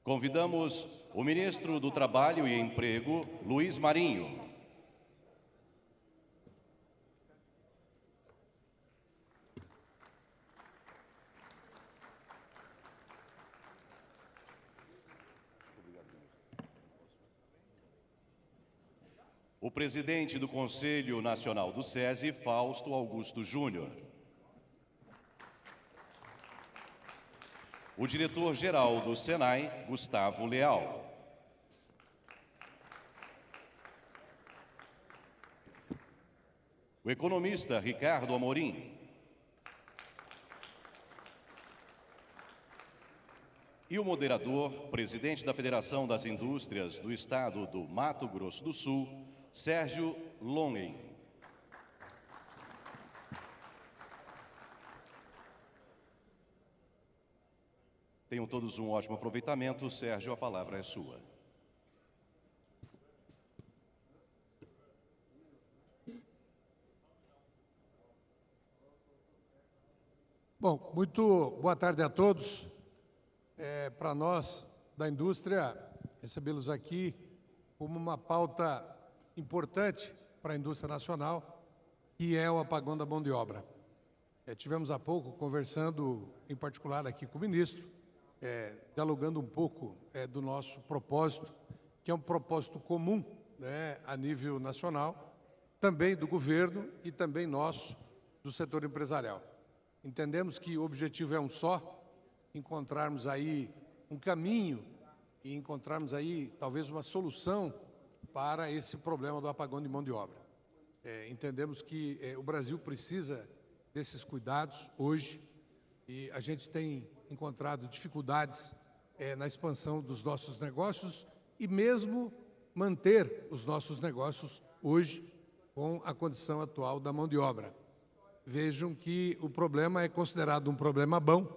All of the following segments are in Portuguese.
Convidamos o ministro do Trabalho e Emprego, Luiz Marinho. O presidente do Conselho Nacional do SESI, Fausto Augusto Júnior. O diretor-geral do SENAI, Gustavo Leal. O economista Ricardo Amorim. E o moderador, presidente da Federação das Indústrias do Estado do Mato Grosso do Sul, Sérgio Longen. Tenham todos um ótimo aproveitamento. Sérgio, a palavra é sua. Bom, muito boa tarde a todos. Para nós, da indústria, recebê-los aqui como uma pauta importante para a indústria nacional, que é o apagão da mão de obra. Tivemos há pouco conversando, em particular aqui com o ministro, dialogando um pouco do nosso propósito, que é um propósito comum, a nível nacional, também do governo e também nosso, do setor empresarial. Entendemos que o objetivo é um só, encontrarmos aí um caminho e encontrarmos aí talvez uma solução para esse problema do apagão de mão de obra. Entendemos que o Brasil precisa desses cuidados hoje e a gente tem encontrado dificuldades na expansão dos nossos negócios e mesmo manter os nossos negócios hoje com a condição atual da mão de obra. Vejam que o problema é considerado um problema bom,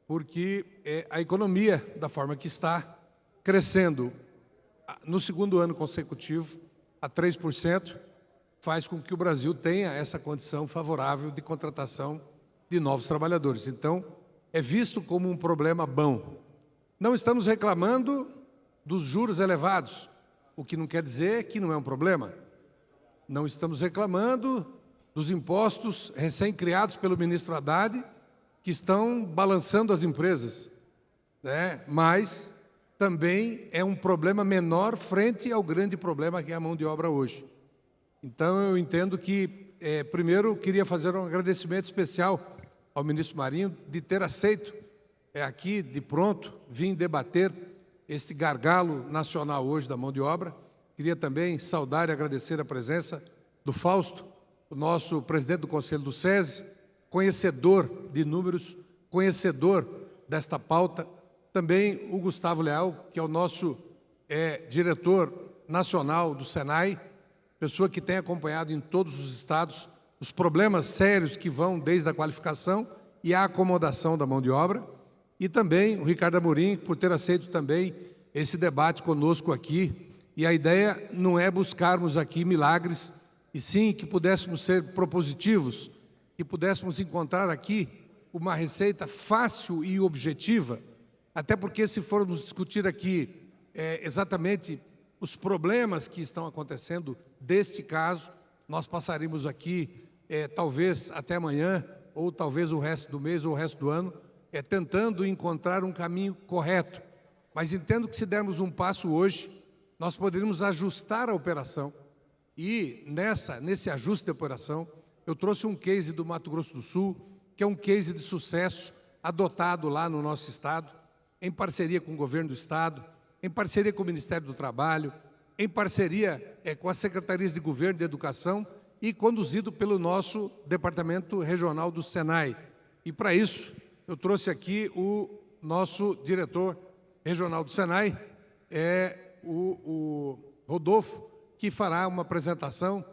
porque a economia, da forma que está, crescendo no segundo ano consecutivo a 3%, faz com que o Brasil tenha essa condição favorável de contratação de novos trabalhadores. Então, é visto como um problema bom. Não estamos reclamando dos juros elevados, o que não quer dizer que não é um problema. Não estamos reclamando dos impostos recém-criados pelo ministro Haddad, que estão balançando as empresas, mas também é um problema menor frente ao grande problema que é a mão de obra hoje. Então, eu entendo que, primeiro, queria fazer um agradecimento especial ao ministro Marinho de ter aceito aqui, de pronto, vir debater este gargalo nacional hoje da mão de obra. Queria também saudar e agradecer a presença do Fausto, o nosso presidente do Conselho do SESI, conhecedor de números, conhecedor desta pauta. Também o Gustavo Leal, que é o nosso diretor nacional do SENAI, pessoa que tem acompanhado em todos os estados os problemas sérios que vão desde a qualificação e a acomodação da mão de obra. E também o Ricardo Amorim, por ter aceito também esse debate conosco aqui. E a ideia não é buscarmos aqui milagres, e sim que pudéssemos ser propositivos, que pudéssemos encontrar aqui uma receita fácil e objetiva, até porque se formos discutir aqui exatamente os problemas que estão acontecendo deste caso, nós passaríamos aqui talvez até amanhã, ou talvez o resto do mês ou o resto do ano, tentando encontrar um caminho correto. Mas entendo que se dermos um passo hoje, nós poderíamos ajustar a operação e nesse ajuste de operação, eu trouxe um case do Mato Grosso do Sul, que é um case de sucesso adotado lá no nosso estado, em parceria com o governo do estado, em parceria com o Ministério do Trabalho, em parceria com as secretarias de governo e de educação e conduzido pelo nosso departamento regional do SENAI. E para isso, eu trouxe aqui o nosso diretor regional do SENAI, o Rodolfo, que fará uma apresentação.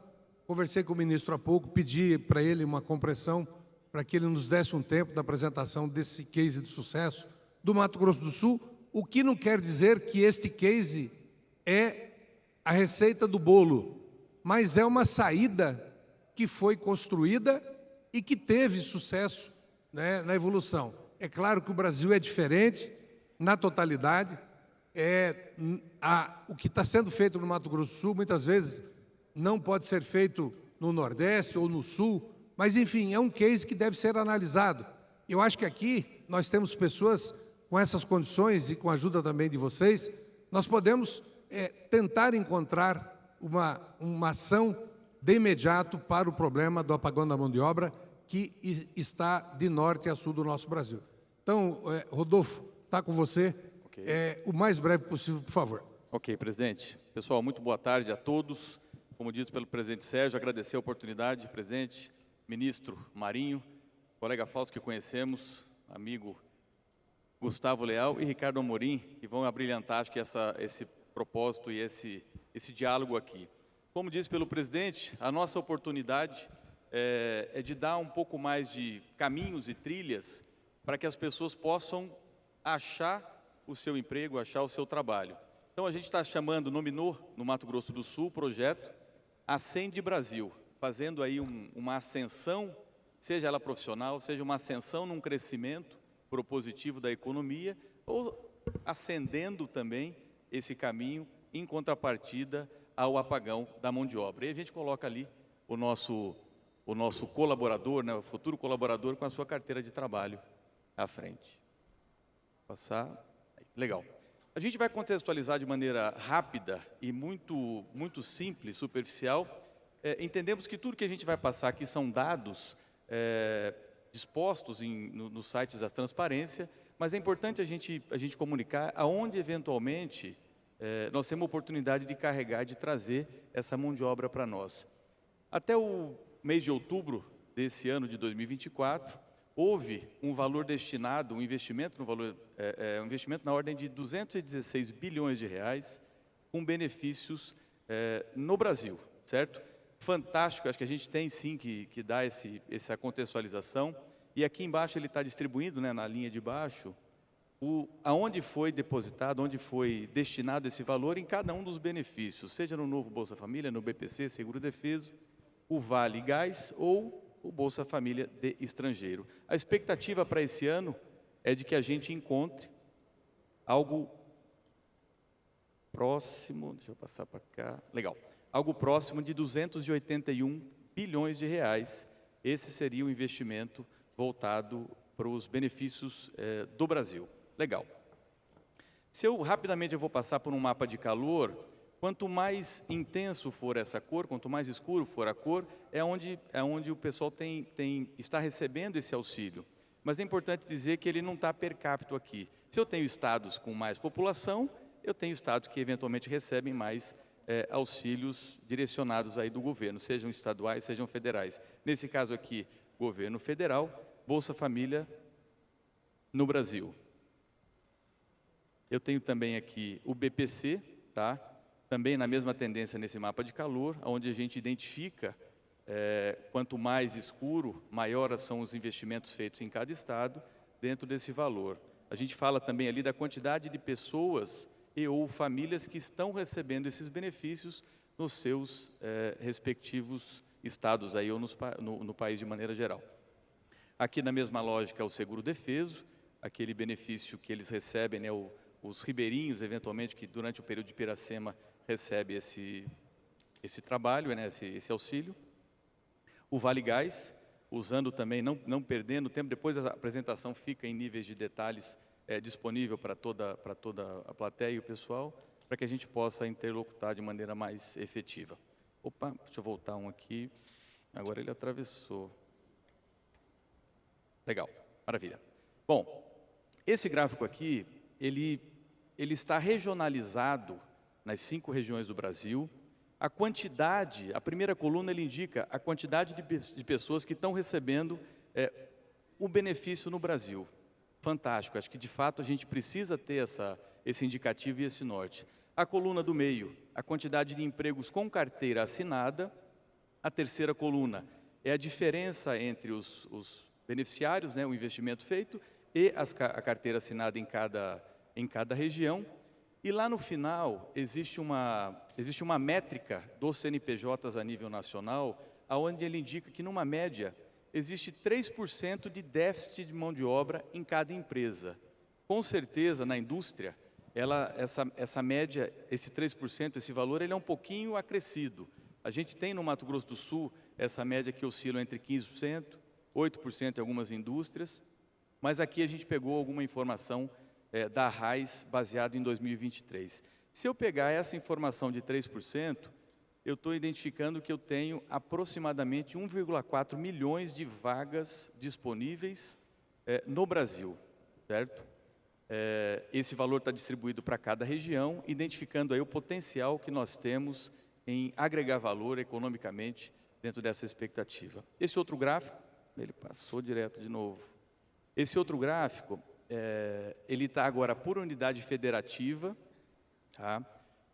Conversei com o ministro há pouco, pedi para ele uma compressão, para que ele nos desse um tempo da apresentação desse case de sucesso do Mato Grosso do Sul, o que não quer dizer que este case é a receita do bolo, mas é uma saída que foi construída e que teve sucesso na evolução. É claro que o Brasil é diferente na totalidade, o que está sendo feito no Mato Grosso do Sul, muitas vezes, não pode ser feito no Nordeste ou no Sul, mas, enfim, é um case que deve ser analisado. Eu acho que aqui nós temos pessoas com essas condições e com a ajuda também de vocês, nós podemos tentar encontrar uma ação de imediato para o problema do apagão da mão de obra que está de norte a sul do nosso Brasil. Então, Rodolfo, está com você. Okay. O mais breve possível, por favor. Ok, presidente. Pessoal, muito boa tarde a todos. Como dito pelo presidente Sérgio, agradecer a oportunidade, presidente, ministro Marinho, colega Fausto que conhecemos, amigo Gustavo Leal e Ricardo Amorim, que vão abrilhantar, acho que esse propósito e esse diálogo aqui. Como disse pelo presidente, a nossa oportunidade é de dar um pouco mais de caminhos e trilhas para que as pessoas possam achar o seu emprego, achar o seu trabalho. Então, a gente está chamando, nominou no Mato Grosso do Sul, o projeto Ascende Brasil, fazendo aí uma ascensão, seja ela profissional, seja uma ascensão num crescimento propositivo da economia, ou ascendendo também esse caminho em contrapartida ao apagão da mão de obra. E a gente coloca ali o nosso colaborador, né, o futuro colaborador com a sua carteira de trabalho à frente. Passar. Legal. A gente vai contextualizar de maneira rápida e muito simples, superficial. Entendemos que tudo que a gente vai passar aqui são dados dispostos nos sites da transparência, mas é importante a gente comunicar aonde, eventualmente, nós temos a oportunidade de carregar, de trazer essa mão de obra para nós. Até o mês de outubro desse ano de 2024, houve um valor destinado, um investimento na ordem de 216 bilhões de reais, com benefícios no Brasil, certo? Fantástico, acho que a gente tem sim que dar essa contextualização. E aqui embaixo ele está distribuindo, né, na linha de baixo, aonde foi depositado, onde foi destinado esse valor em cada um dos benefícios, seja no novo Bolsa Família, no BPC, Seguro Defeso, o Vale Gás ou o Bolsa Família de Estrangeiro. A expectativa para esse ano é de que a gente encontre algo próximo, deixa eu passar para cá, legal, algo próximo de 281 bilhões de reais. Esse seria o investimento voltado para os benefícios do Brasil. Legal. Se eu rapidamente eu vou passar por um mapa de calor, quanto mais intenso for essa cor, quanto mais escuro for a cor, é onde o pessoal está recebendo esse auxílio. Mas é importante dizer que ele não está per capita aqui. Se eu tenho estados com mais população, eu tenho estados que eventualmente recebem mais auxílios direcionados aí do governo, sejam estaduais, sejam federais. Nesse caso aqui, governo federal, Bolsa Família no Brasil. Eu tenho também aqui o BPC, tá? Também na mesma tendência nesse mapa de calor, onde a gente identifica quanto mais escuro, maiores são os investimentos feitos em cada estado dentro desse valor. A gente fala também ali da quantidade de pessoas e ou famílias que estão recebendo esses benefícios nos seus respectivos estados aí, ou no país de maneira geral. Aqui na mesma lógica o Seguro Defeso, aquele benefício que eles recebem, né, os ribeirinhos, eventualmente, que durante o período de Piracema recebe esse trabalho, né, esse auxílio. O Vale Gás, usando também, não perdendo tempo, depois a apresentação fica em níveis de detalhes disponível para toda a plateia e o pessoal, para que a gente possa interlocutar de maneira mais efetiva. Opa, deixa eu voltar um aqui, agora ele atravessou. Legal, maravilha. Bom, esse gráfico aqui, ele está regionalizado nas 5 regiões do Brasil. A quantidade, a primeira coluna, ele indica a quantidade de pessoas que estão recebendo o benefício no Brasil. Fantástico, acho que de fato a gente precisa ter esse indicativo e esse norte. A coluna do meio, a quantidade de empregos com carteira assinada. A terceira coluna é a diferença entre os beneficiários, né, o investimento feito, e a carteira assinada em cada região. E lá no final existe uma métrica dos CNPJs a nível nacional, onde ele indica que numa média existe 3% de déficit de mão de obra em cada empresa. Com certeza na indústria essa média, esse 3%, esse valor, ele é um pouquinho acrescido. A gente tem no Mato Grosso do Sul essa média que oscila entre 15%, 8% em algumas indústrias, mas aqui a gente pegou alguma informação da RAIS baseada em 2023. Se eu pegar essa informação de 3%, eu estou identificando que eu tenho aproximadamente 1,4 milhões de vagas disponíveis no Brasil, certo? Esse valor está distribuído para cada região, identificando aí o potencial que nós temos em agregar valor economicamente dentro dessa expectativa. Esse outro gráfico, ele passou direto de novo. Esse outro gráfico, ele está agora por unidade federativa, tá?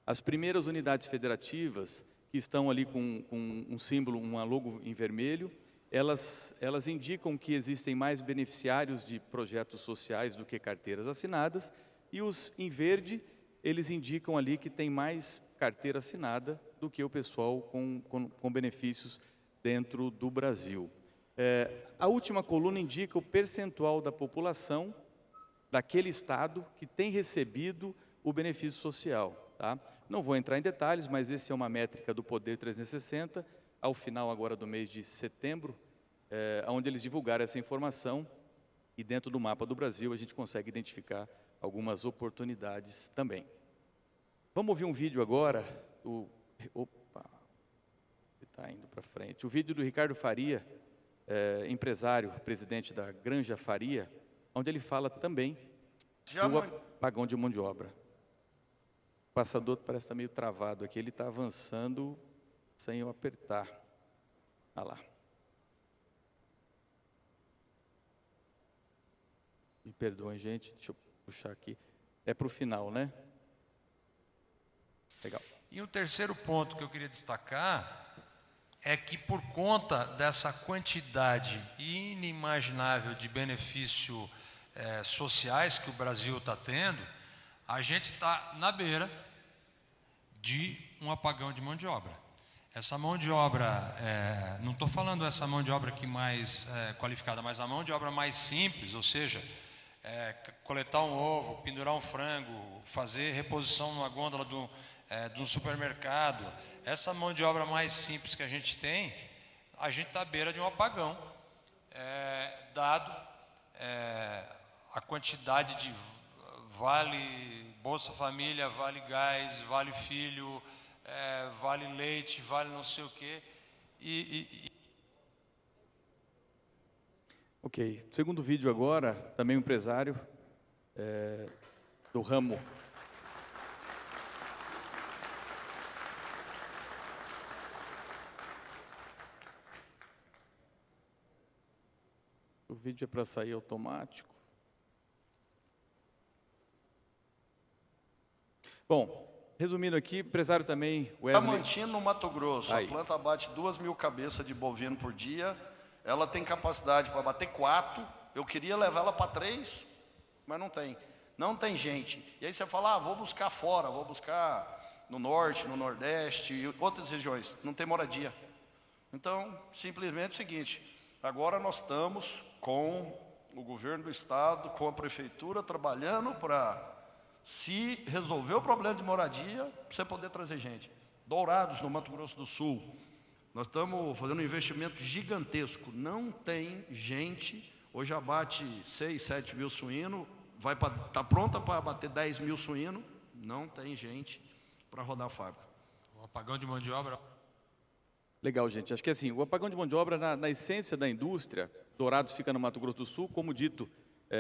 As primeiras unidades federativas, que estão ali com um símbolo, uma logo em vermelho, elas indicam que existem mais beneficiários de projetos sociais do que carteiras assinadas, e os em verde, eles indicam ali que tem mais carteira assinada do que o pessoal com benefícios dentro do Brasil. A última coluna indica o percentual da população daquele estado que tem recebido o benefício social, tá? Não vou entrar em detalhes, mas essa é uma métrica do Poder 360, ao final agora do mês de setembro, onde eles divulgaram essa informação, e dentro do mapa do Brasil a gente consegue identificar algumas oportunidades também. Vamos ouvir um vídeo agora, opa, está indo para frente, o vídeo do Ricardo Faria, empresário, presidente da Granja Faria, onde ele fala também do apagão de mão de obra. O passador parece estar meio travado aqui, ele está avançando sem eu apertar. Olha lá. Me perdoem, gente, deixa eu puxar aqui. É para o final, né? Legal. E o terceiro ponto que eu queria destacar é que, por conta dessa quantidade inimaginável de benefícios sociais que o Brasil está tendo, a gente está na beira de um apagão de mão de obra. Essa mão de obra, não estou falando essa mão de obra aqui mais qualificada, mas a mão de obra mais simples, ou seja, coletar um ovo, pendurar um frango, fazer reposição numa gôndola do supermercado. Essa mão de obra mais simples que a gente tem, a gente está à beira de um apagão, dado a quantidade de Vale Bolsa Família, Vale Gás, Vale Filho, Vale Leite, Vale não sei o quê. Ok, segundo vídeo agora, também um empresário do ramo. O vídeo é para sair automático. Bom, resumindo aqui, empresário também, Wesley. Diamantino, no Mato Grosso, Aí. a planta abate 2.000 cabeças de bovino por dia, ela tem capacidade para bater 4, eu queria levar ela para 3, mas não tem gente. E aí você fala, vou buscar fora, vou buscar no norte, no nordeste e outras regiões, não tem moradia. Então, simplesmente é o seguinte, agora nós estamos com o governo do estado, com a prefeitura, trabalhando para se resolver o problema de moradia, para você poder trazer gente. Dourados, no Mato Grosso do Sul, nós estamos fazendo um investimento gigantesco, não tem gente, hoje abate 6, 7 mil suínos, está pronta para abater 10 mil suínos, não tem gente para rodar a fábrica. O apagão de mão de obra. Legal, gente. Acho que assim, o apagão de mão de obra, na essência da indústria, Dourados fica no Mato Grosso do Sul, como dito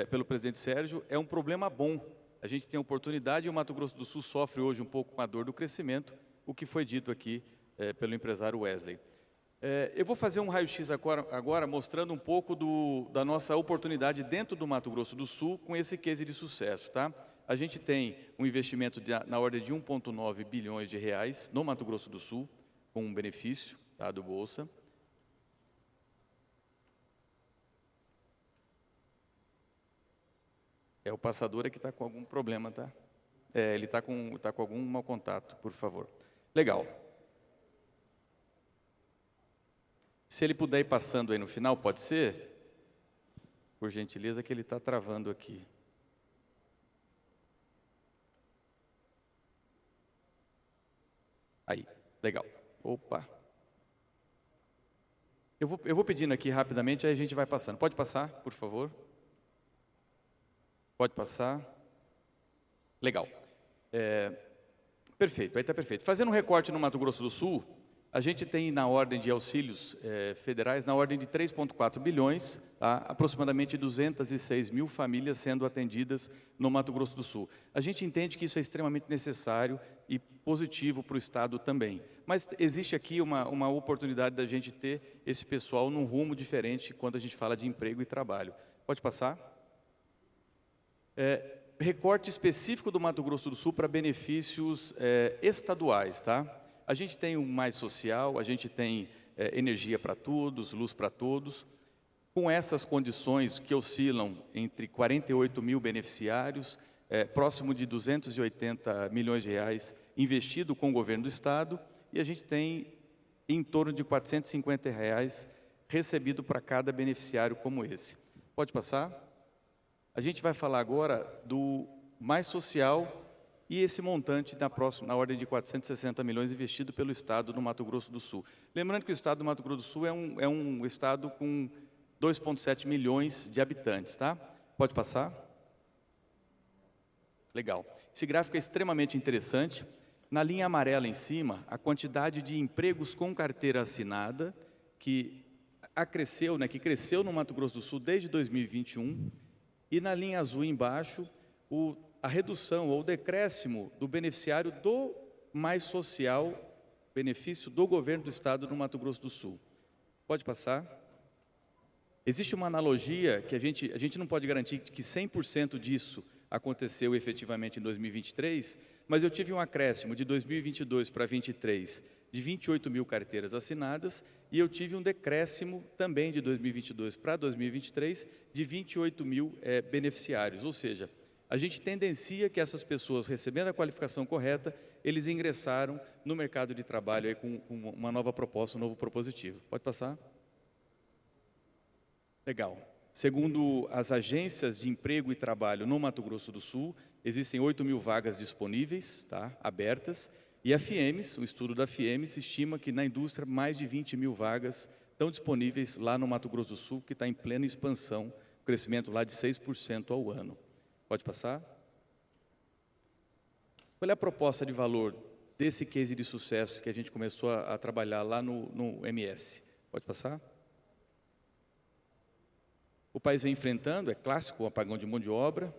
pelo presidente Sérgio, é um problema bom. A gente tem oportunidade e o Mato Grosso do Sul sofre hoje um pouco com a dor do crescimento, o que foi dito aqui pelo empresário Wesley. Eu vou fazer um raio-x agora mostrando um pouco da nossa oportunidade dentro do Mato Grosso do Sul com esse case de sucesso, tá? A gente tem um investimento na ordem de 1,9 bilhões de reais no Mato Grosso do Sul, com um benefício, tá, do Bolsa. O passador que está com algum problema, tá? Ele está com algum mau contato, por favor. Legal. Se ele puder ir passando aí no final, pode ser? Por gentileza, que ele está travando aqui. Aí, legal. Opa. Eu vou pedindo aqui rapidamente, aí a gente vai passando. Pode passar, por favor? Pode passar. Legal. Perfeito, aí está perfeito. Fazendo um recorte no Mato Grosso do Sul, a gente tem na ordem de auxílios federais, na ordem de 3,4 bilhões, tá? Aproximadamente 206 mil famílias sendo atendidas no Mato Grosso do Sul. A gente entende que isso é extremamente necessário e positivo para o Estado também. Mas existe aqui uma oportunidade da gente ter esse pessoal num rumo diferente quando a gente fala de emprego e trabalho. Pode passar? Recorte específico do Mato Grosso do Sul para benefícios estaduais, tá? A gente tem o Mais Social, a gente tem energia para todos, luz para todos. Com essas condições que oscilam entre 48 mil beneficiários, próximo de 280 milhões de reais investido com o governo do Estado, e a gente tem em torno de 450 reais recebido para cada beneficiário como esse. Pode passar? A gente vai falar agora do Mais Social e esse montante na ordem de 460 milhões investido pelo Estado no Mato Grosso do Sul. Lembrando que o Estado do Mato Grosso do Sul é um Estado com 2,7 milhões de habitantes, tá? Pode passar? Legal. Esse gráfico é extremamente interessante. Na linha amarela em cima, a quantidade de empregos com carteira assinada, que cresceu no Mato Grosso do Sul desde 2021, e na linha azul embaixo, a redução ou o decréscimo do beneficiário do Mais Social, benefício do governo do Estado no Mato Grosso do Sul. Pode passar? Existe uma analogia que a gente não pode garantir que 100% disso aconteceu efetivamente em 2023, mas eu tive um acréscimo de 2022 para 2023 de 28 mil carteiras assinadas e eu tive um decréscimo também de 2022 para 2023 de 28 mil beneficiários, ou seja, a gente tendencia que essas pessoas, recebendo a qualificação correta, eles ingressaram no mercado de trabalho aí com uma nova proposta, um novo propositivo. Pode passar? Legal. Segundo as agências de emprego e trabalho no Mato Grosso do Sul, existem 8 mil vagas disponíveis, tá, abertas, e a FIEMES, o estudo da FIEMES, estima que na indústria mais de 20 mil vagas estão disponíveis lá no Mato Grosso do Sul, que está em plena expansão, crescimento lá de 6% ao ano. Pode passar? Qual é a proposta de valor desse case de sucesso que a gente começou a trabalhar lá no MS? Pode passar? O país vem enfrentando, é clássico, o apagão de mão de obra,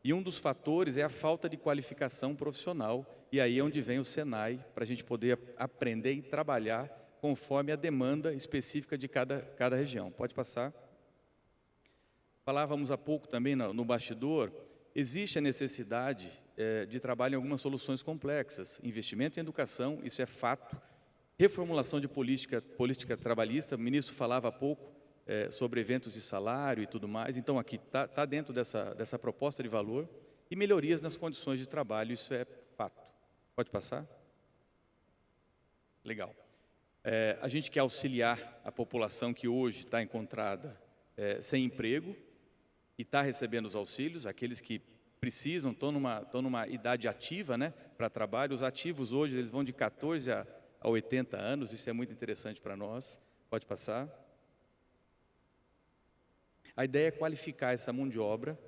e um dos fatores é a falta de qualificação profissional, e aí é onde vem o Senai, para a gente poder aprender e trabalhar conforme a demanda específica de cada região. Pode passar? Falávamos há pouco também no bastidor, existe a necessidade de trabalho em algumas soluções complexas, investimento em educação, isso é fato, reformulação de política trabalhista, o ministro falava há pouco sobre eventos de salário e tudo mais, então aqui está dentro dessa proposta de valor, e melhorias nas condições de trabalho, isso é fato. Pode passar? Legal. A gente quer auxiliar a população que hoje está encontrada sem emprego, e está recebendo os auxílios, aqueles que precisam, estão numa idade ativa, né, para trabalho. Os ativos hoje, eles vão de 14 a 80 anos, isso é muito interessante para nós. Pode passar. A ideia é qualificar essa mão de obra,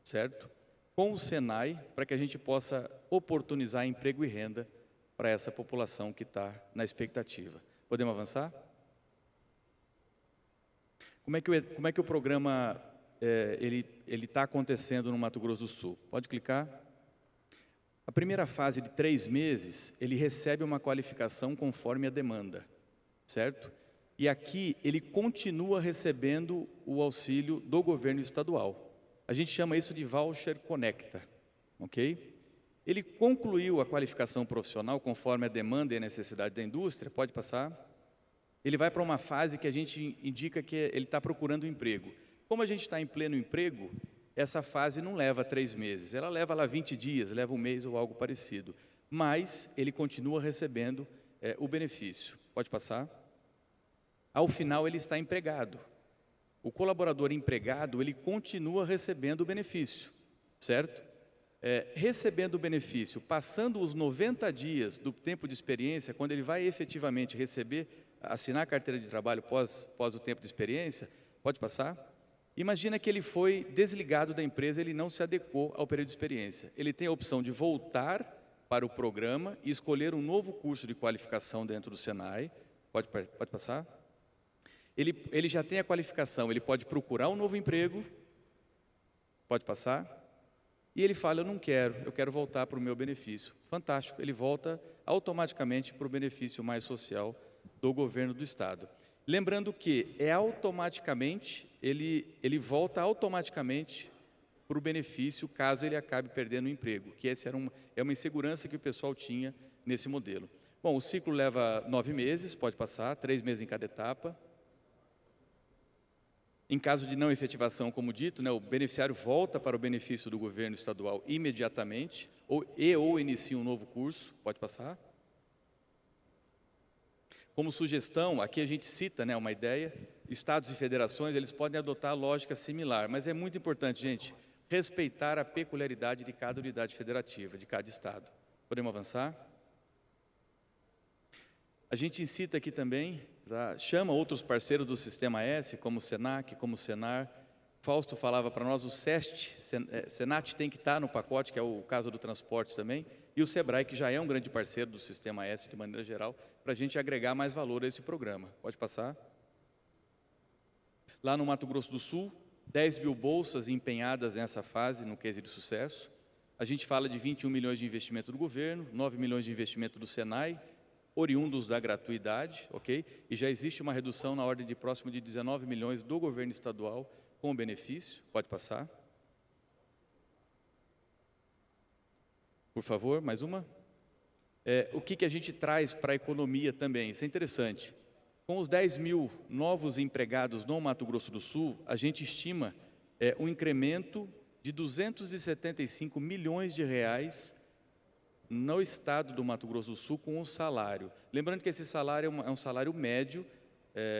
certo? Com o Senai, para que a gente possa oportunizar emprego e renda para essa população que está na expectativa. Podemos avançar? Como é que o programa ele está acontecendo no Mato Grosso do Sul? Pode clicar. A primeira fase de 3 meses, ele recebe uma qualificação conforme a demanda, certo? E aqui ele continua recebendo o auxílio do governo estadual. A gente chama isso de Voucher Conecta, ok? Ele concluiu a qualificação profissional conforme a demanda e a necessidade da indústria, pode passar. Ele vai para uma fase que a gente indica que ele está procurando um emprego. Como a gente está em pleno emprego, essa fase não leva 3 meses, ela leva lá 20 dias, leva 1 mês ou algo parecido. Mas ele continua recebendo o benefício. Pode passar? Ao final ele está empregado. O colaborador empregado, ele continua recebendo o benefício, certo? recebendo o benefício, passando os 90 dias do tempo de experiência, quando ele vai efetivamente assinar a carteira de trabalho pós o tempo de experiência, pode passar? Imagina que ele foi desligado da empresa, ele não se adequou ao período de experiência. Ele tem a opção de voltar para o programa e escolher um novo curso de qualificação dentro do Senai. Pode passar? Ele já tem a qualificação, ele pode procurar um novo emprego. Pode passar? E ele fala, eu quero voltar para o meu benefício. Fantástico, ele volta automaticamente para o benefício mais social do governo do Estado. Lembrando que ele volta automaticamente para o benefício caso ele acabe perdendo o emprego, que essa é uma insegurança que o pessoal tinha nesse modelo. Bom, o ciclo leva 9 meses, pode passar, 3 meses em cada etapa. Em caso de não efetivação, como dito, o beneficiário volta para o benefício do governo estadual imediatamente, ou inicia um novo curso, pode passar. Como sugestão, aqui a gente cita uma ideia, estados e federações, eles podem adotar a lógica similar, mas é muito importante, gente, respeitar a peculiaridade de cada unidade federativa, de cada estado. Podemos avançar? A gente incita aqui também, chama outros parceiros do Sistema S, como o Senac, como o Senar. Fausto falava para nós, o SEST, Senat tem que estar no pacote, que é o caso do transporte também, e o Sebrae, que já é um grande parceiro do Sistema S de maneira geral, para a gente agregar mais valor a esse programa. Pode passar? Lá no Mato Grosso do Sul, 10 mil bolsas empenhadas nessa fase, no case de sucesso. A gente fala de 21 milhões de investimento do governo, 9 milhões de investimento do Senai, oriundos da gratuidade, ok? E já existe uma redução na ordem de próximo de 19 milhões do governo estadual com o benefício. Pode passar. Por favor, mais uma. O que a gente traz para a economia também? Isso é interessante. Com os 10 mil novos empregados no Mato Grosso do Sul, a gente estima um incremento de 275 milhões de reais no estado do Mato Grosso do Sul com o salário. Lembrando que esse salário é um salário médio,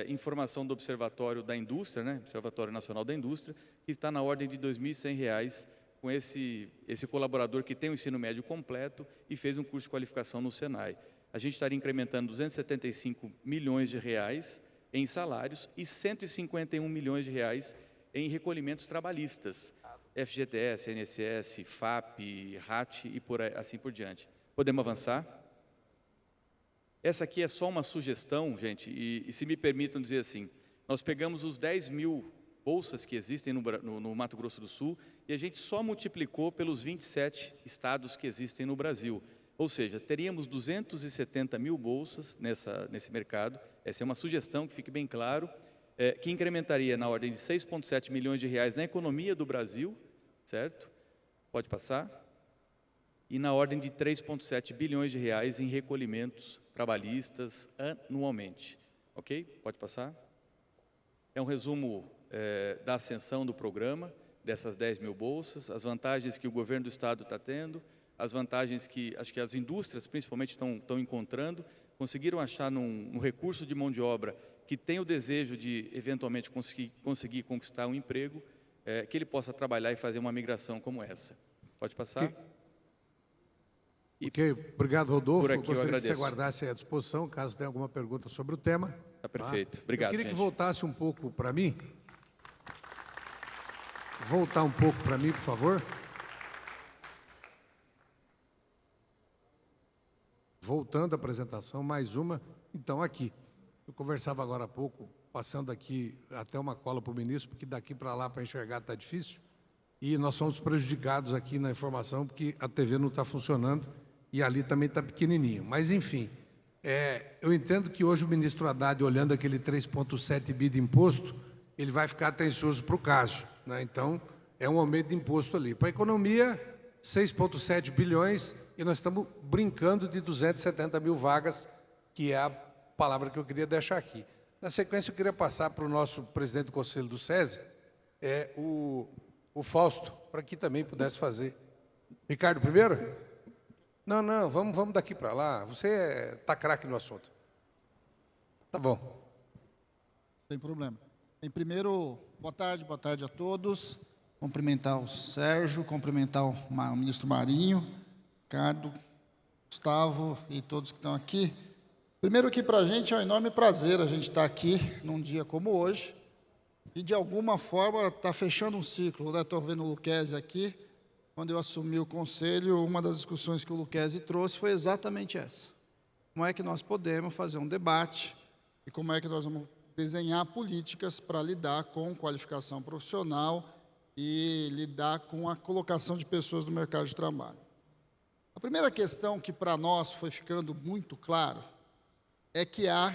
informação do Observatório da Indústria, Observatório Nacional da Indústria, que está na ordem de R$ 2.100, com esse colaborador que tem o ensino médio completo e fez um curso de qualificação no Senai. A gente estaria incrementando 275 milhões de reais em salários e 151 milhões de reais em recolhimentos trabalhistas, FGTS, INSS, FAP, RAT e assim por diante. Podemos avançar? Essa aqui é só uma sugestão, gente, e se me permitam dizer assim, nós pegamos os 10 mil bolsas que existem no Mato Grosso do Sul e a gente só multiplicou pelos 27 estados que existem no Brasil. Ou seja, teríamos 270 mil bolsas nesse mercado. Essa é uma sugestão, que fique bem claro, que incrementaria na ordem de 6,7 milhões de reais na economia do Brasil, certo? Pode passar. E na ordem de 3,7 bilhões de reais em recolhimentos trabalhistas anualmente. Ok? Pode passar. É um resumo da ascensão do programa, dessas 10 mil bolsas, as vantagens que o governo do Estado está tendo, as vantagens que acho que as indústrias principalmente estão encontrando, conseguiram achar no recurso de mão de obra que tem o desejo de eventualmente conseguir conquistar um emprego, que ele possa trabalhar e fazer uma migração como essa. Pode passar? Ok, obrigado, Rodolfo. Por aqui eu gostaria que você agradeço. aguardasse aí à disposição, caso tenha alguma pergunta sobre o tema. Tá perfeito. Obrigado, Eu queria gente. que voltasse um pouco para mim. Voltar um pouco para mim, por favor. Voltando à apresentação, mais uma. Então, aqui. Eu conversava agora há pouco, passando aqui até uma cola para o ministro, porque daqui para lá para enxergar está difícil. E nós somos prejudicados aqui na informação, porque a TV não está funcionando e ali também está pequenininho. Mas, enfim, eu entendo que hoje o ministro Haddad, olhando aquele 3,7 bi de imposto, ele vai ficar atencioso para o caso, né? Então, é um aumento de imposto ali. Para a economia, 6,7 bilhões, e nós estamos brincando de 270 mil vagas, que é a palavra que eu queria deixar aqui. Na sequência, eu queria passar para o nosso presidente do Conselho do SESI, o Fausto, para que também pudesse fazer. Ricardo, primeiro? Não, vamos daqui para lá. Você está craque no assunto. Tá bom. Sem problema. Em primeiro, boa tarde a todos. cumprimentar o Sérgio, cumprimentar o ministro Marinho, Ricardo, Gustavo e todos que estão aqui. Primeiro que para a gente é um enorme prazer a gente estar aqui num dia como hoje e, de alguma forma, está fechando um ciclo. Estou vendo o Lucchesi aqui. Quando eu assumi o conselho, uma das discussões que o Lucchesi trouxe foi exatamente essa. Como é que nós podemos fazer um debate e como é que nós vamos desenhar políticas para lidar com qualificação profissional e lidar com a colocação de pessoas no mercado de trabalho. A primeira questão que para nós foi ficando muito claro é que há,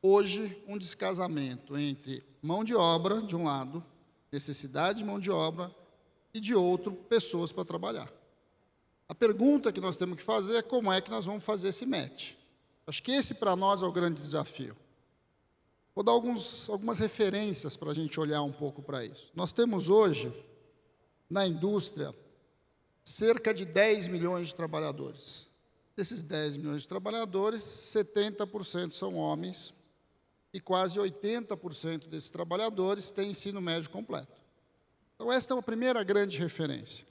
hoje, um descasamento entre mão de obra, de um lado, necessidade de mão de obra, e de outro, pessoas para trabalhar. A pergunta que nós temos que fazer é como é que nós vamos fazer esse match. Acho que esse, para nós, é o grande desafio. Vou dar algumas referências para a gente olhar um pouco para isso. Nós temos hoje, na indústria, cerca de 10 milhões de trabalhadores. Desses 10 milhões de trabalhadores, 70% são homens e quase 80% desses trabalhadores têm ensino médio completo. Então, esta é uma primeira grande referência.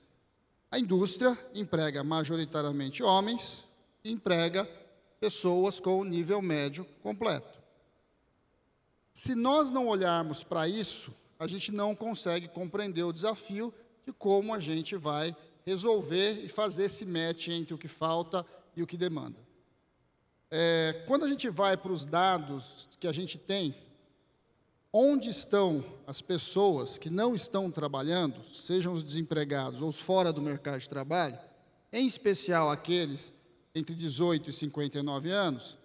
A indústria emprega majoritariamente homens e emprega pessoas com nível médio completo. Se nós não olharmos para isso, a gente não consegue compreender o desafio de como a gente vai resolver e fazer esse match entre o que falta e o que demanda. Quando a gente vai para os dados que a gente tem, onde estão as pessoas que não estão trabalhando, sejam os desempregados ou os fora do mercado de trabalho, em especial aqueles entre 18 e 59 anos,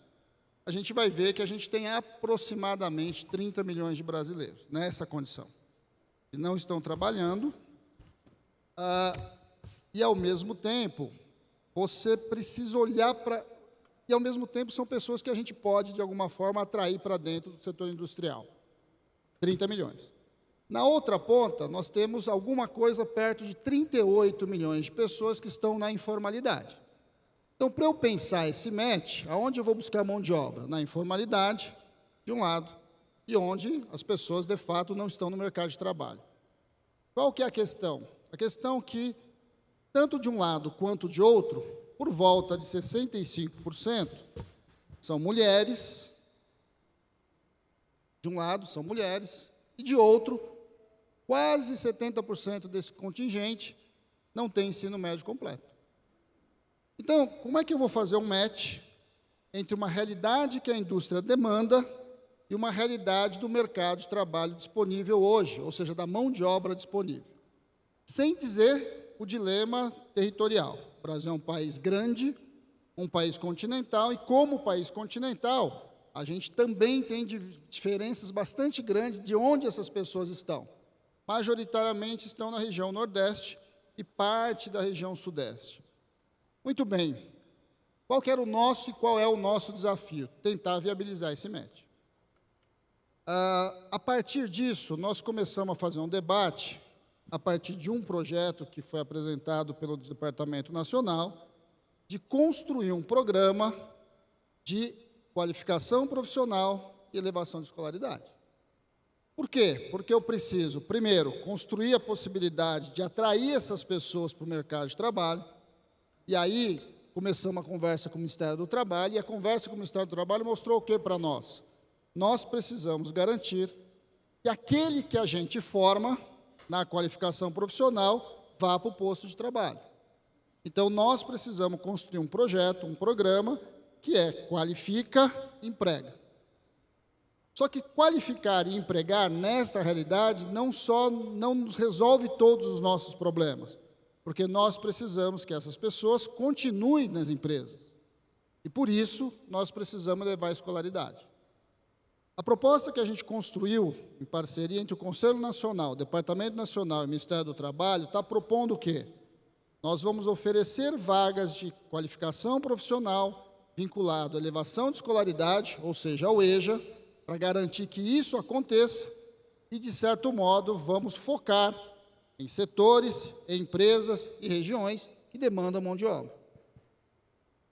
a gente vai ver que a gente tem aproximadamente 30 milhões de brasileiros nessa condição, que não estão trabalhando, e, ao mesmo tempo, você precisa olhar para... E, ao mesmo tempo, são pessoas que a gente pode, de alguma forma, atrair para dentro do setor industrial. 30 milhões. Na outra ponta, nós temos alguma coisa perto de 38 milhões de pessoas que estão na informalidade. Então, para eu pensar esse match, aonde eu vou buscar mão de obra? Na informalidade, de um lado, e onde as pessoas, de fato, não estão no mercado de trabalho. Qual que é a questão? A questão que, tanto de um lado quanto de outro, por volta de 65%, são mulheres, de um lado são mulheres, e de outro, quase 70% desse contingente não tem ensino médio completo. Então, como é que eu vou fazer um match entre uma realidade que a indústria demanda e uma realidade do mercado de trabalho disponível hoje, ou seja, da mão de obra disponível? Sem dizer o dilema territorial. O Brasil é um país grande, um país continental, e como país continental, a gente também tem diferenças bastante grandes de onde essas pessoas estão. Majoritariamente estão na região Nordeste e parte da região Sudeste. Muito bem. Qual que era o nosso e qual é o nosso desafio? Tentar viabilizar esse match. A partir disso, nós começamos a fazer um debate, a partir de um projeto que foi apresentado pelo Departamento Nacional, de construir um programa de qualificação profissional e elevação de escolaridade. Por quê? Porque eu preciso, primeiro, construir a possibilidade de atrair essas pessoas para o mercado de trabalho, e aí começamos a conversa com o Ministério do Trabalho, e a conversa com o Ministério do Trabalho mostrou o que para nós? Nós precisamos garantir que aquele que a gente forma na qualificação profissional vá para o posto de trabalho. Então, nós precisamos construir um projeto, um programa, que é qualifica, emprega. Só que qualificar e empregar, nesta realidade, não nos resolve todos os nossos problemas, porque nós precisamos que essas pessoas continuem nas empresas. E, por isso, nós precisamos levar a escolaridade. A proposta que a gente construiu, em parceria entre o Conselho Nacional, o Departamento Nacional e o Ministério do Trabalho, está propondo o quê? Nós vamos oferecer vagas de qualificação profissional vinculado à elevação de escolaridade, ou seja, ao EJA, para garantir que isso aconteça e, de certo modo, vamos focar em setores, em empresas e regiões que demandam mão de obra,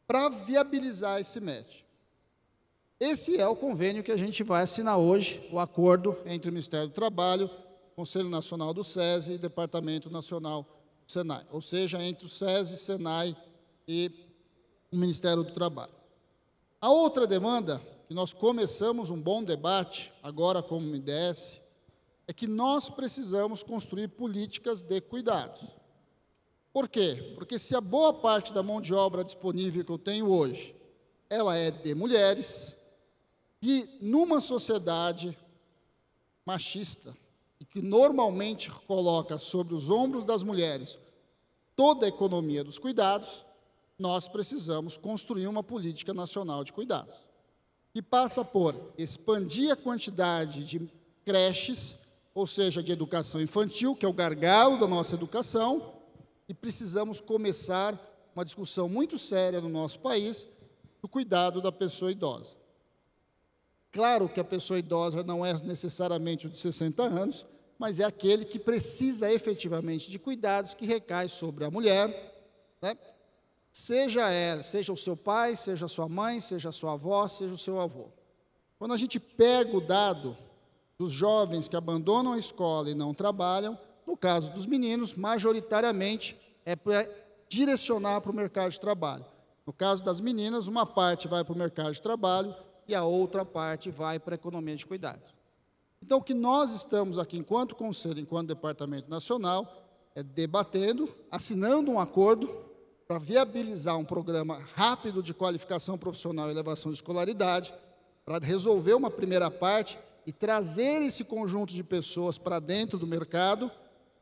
para viabilizar esse match. Esse é o convênio que a gente vai assinar hoje, o acordo entre o Ministério do Trabalho Conselho Nacional do SESI e Departamento Nacional do SENAI, ou seja, entre o SESI, SENAI e o Ministério do Trabalho. A outra demanda, que nós começamos um bom debate, agora como MDS, é que nós precisamos construir políticas de cuidados. Por quê? Porque se a boa parte da mão de obra disponível que eu tenho hoje, ela é de mulheres, e numa sociedade machista, e que normalmente coloca sobre os ombros das mulheres toda a economia dos cuidados, nós precisamos construir uma política nacional de cuidados, que passa por expandir a quantidade de creches, ou seja, de educação infantil, que é o gargalo da nossa educação, e precisamos começar uma discussão muito séria no nosso país do cuidado da pessoa idosa. Claro que a pessoa idosa não é necessariamente o de 60 anos, mas é aquele que precisa efetivamente de cuidados que recai sobre a mulher, né? Seja ela, seja o seu pai, seja a sua mãe, seja a sua avó, seja o seu avô. Quando a gente pega o dado dos jovens que abandonam a escola e não trabalham, no caso dos meninos, majoritariamente é para direcionar para o mercado de trabalho. No caso das meninas, uma parte vai para o mercado de trabalho e a outra parte vai para a economia de cuidados. Então, o que nós estamos aqui, enquanto Conselho, enquanto Departamento Nacional, é debatendo, assinando um acordo para viabilizar um programa rápido de qualificação profissional e elevação de escolaridade, para resolver uma primeira parte e trazer esse conjunto de pessoas para dentro do mercado,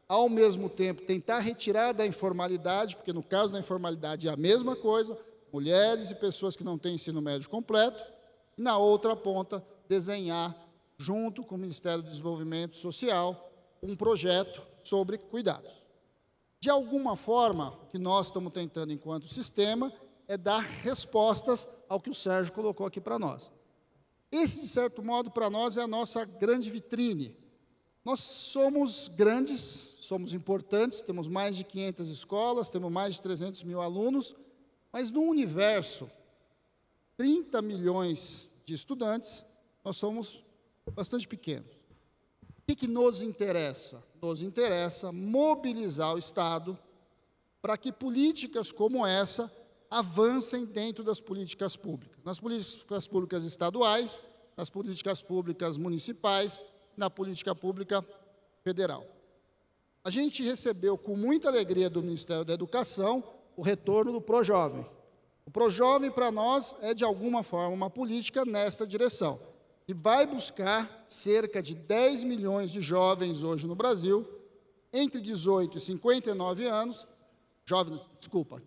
ao mesmo tempo tentar retirar da informalidade, porque no caso da informalidade é a mesma coisa, mulheres e pessoas que não têm ensino médio completo, e na outra ponta desenhar, junto com o Ministério do Desenvolvimento Social, um projeto sobre cuidados. De alguma forma, o que nós estamos tentando enquanto sistema é dar respostas ao que o Sérgio colocou aqui para nós. Esse, de certo modo, para nós é a nossa grande vitrine. Nós somos grandes, somos importantes, temos mais de 500 escolas, temos mais de 300 mil alunos, mas no universo, 30 milhões de estudantes, nós somos bastante pequenos. O que nos interessa? Nos interessa mobilizar o Estado para que políticas como essa avancem dentro das políticas públicas, nas políticas públicas estaduais, nas políticas públicas municipais, na política pública federal. A gente recebeu com muita alegria do Ministério da Educação o retorno do ProJovem. O ProJovem, para nós, é de alguma forma uma política nesta direção, e vai buscar cerca de 10 milhões de jovens hoje no Brasil, entre 18 e 59 anos,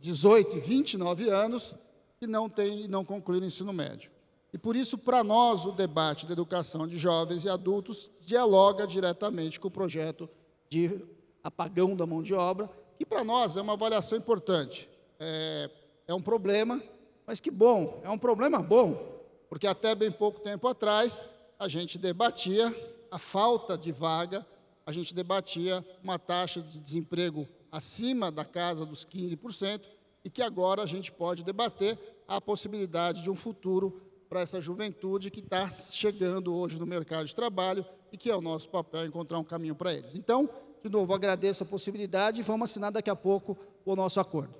18 e 29 anos, que não concluíram o ensino médio. E por isso, para nós, o debate da educação de jovens e adultos dialoga diretamente com o projeto de apagão da mão de obra, que para nós é uma avaliação importante. É um problema, mas que bom, é um problema bom, porque até bem pouco tempo atrás a gente debatia a falta de vaga, a gente debatia uma taxa de desemprego acima da casa dos 15%, e que agora a gente pode debater a possibilidade de um futuro para essa juventude que está chegando hoje no mercado de trabalho e que é o nosso papel encontrar um caminho para eles. Então, de novo, agradeço a possibilidade e vamos assinar daqui a pouco o nosso acordo.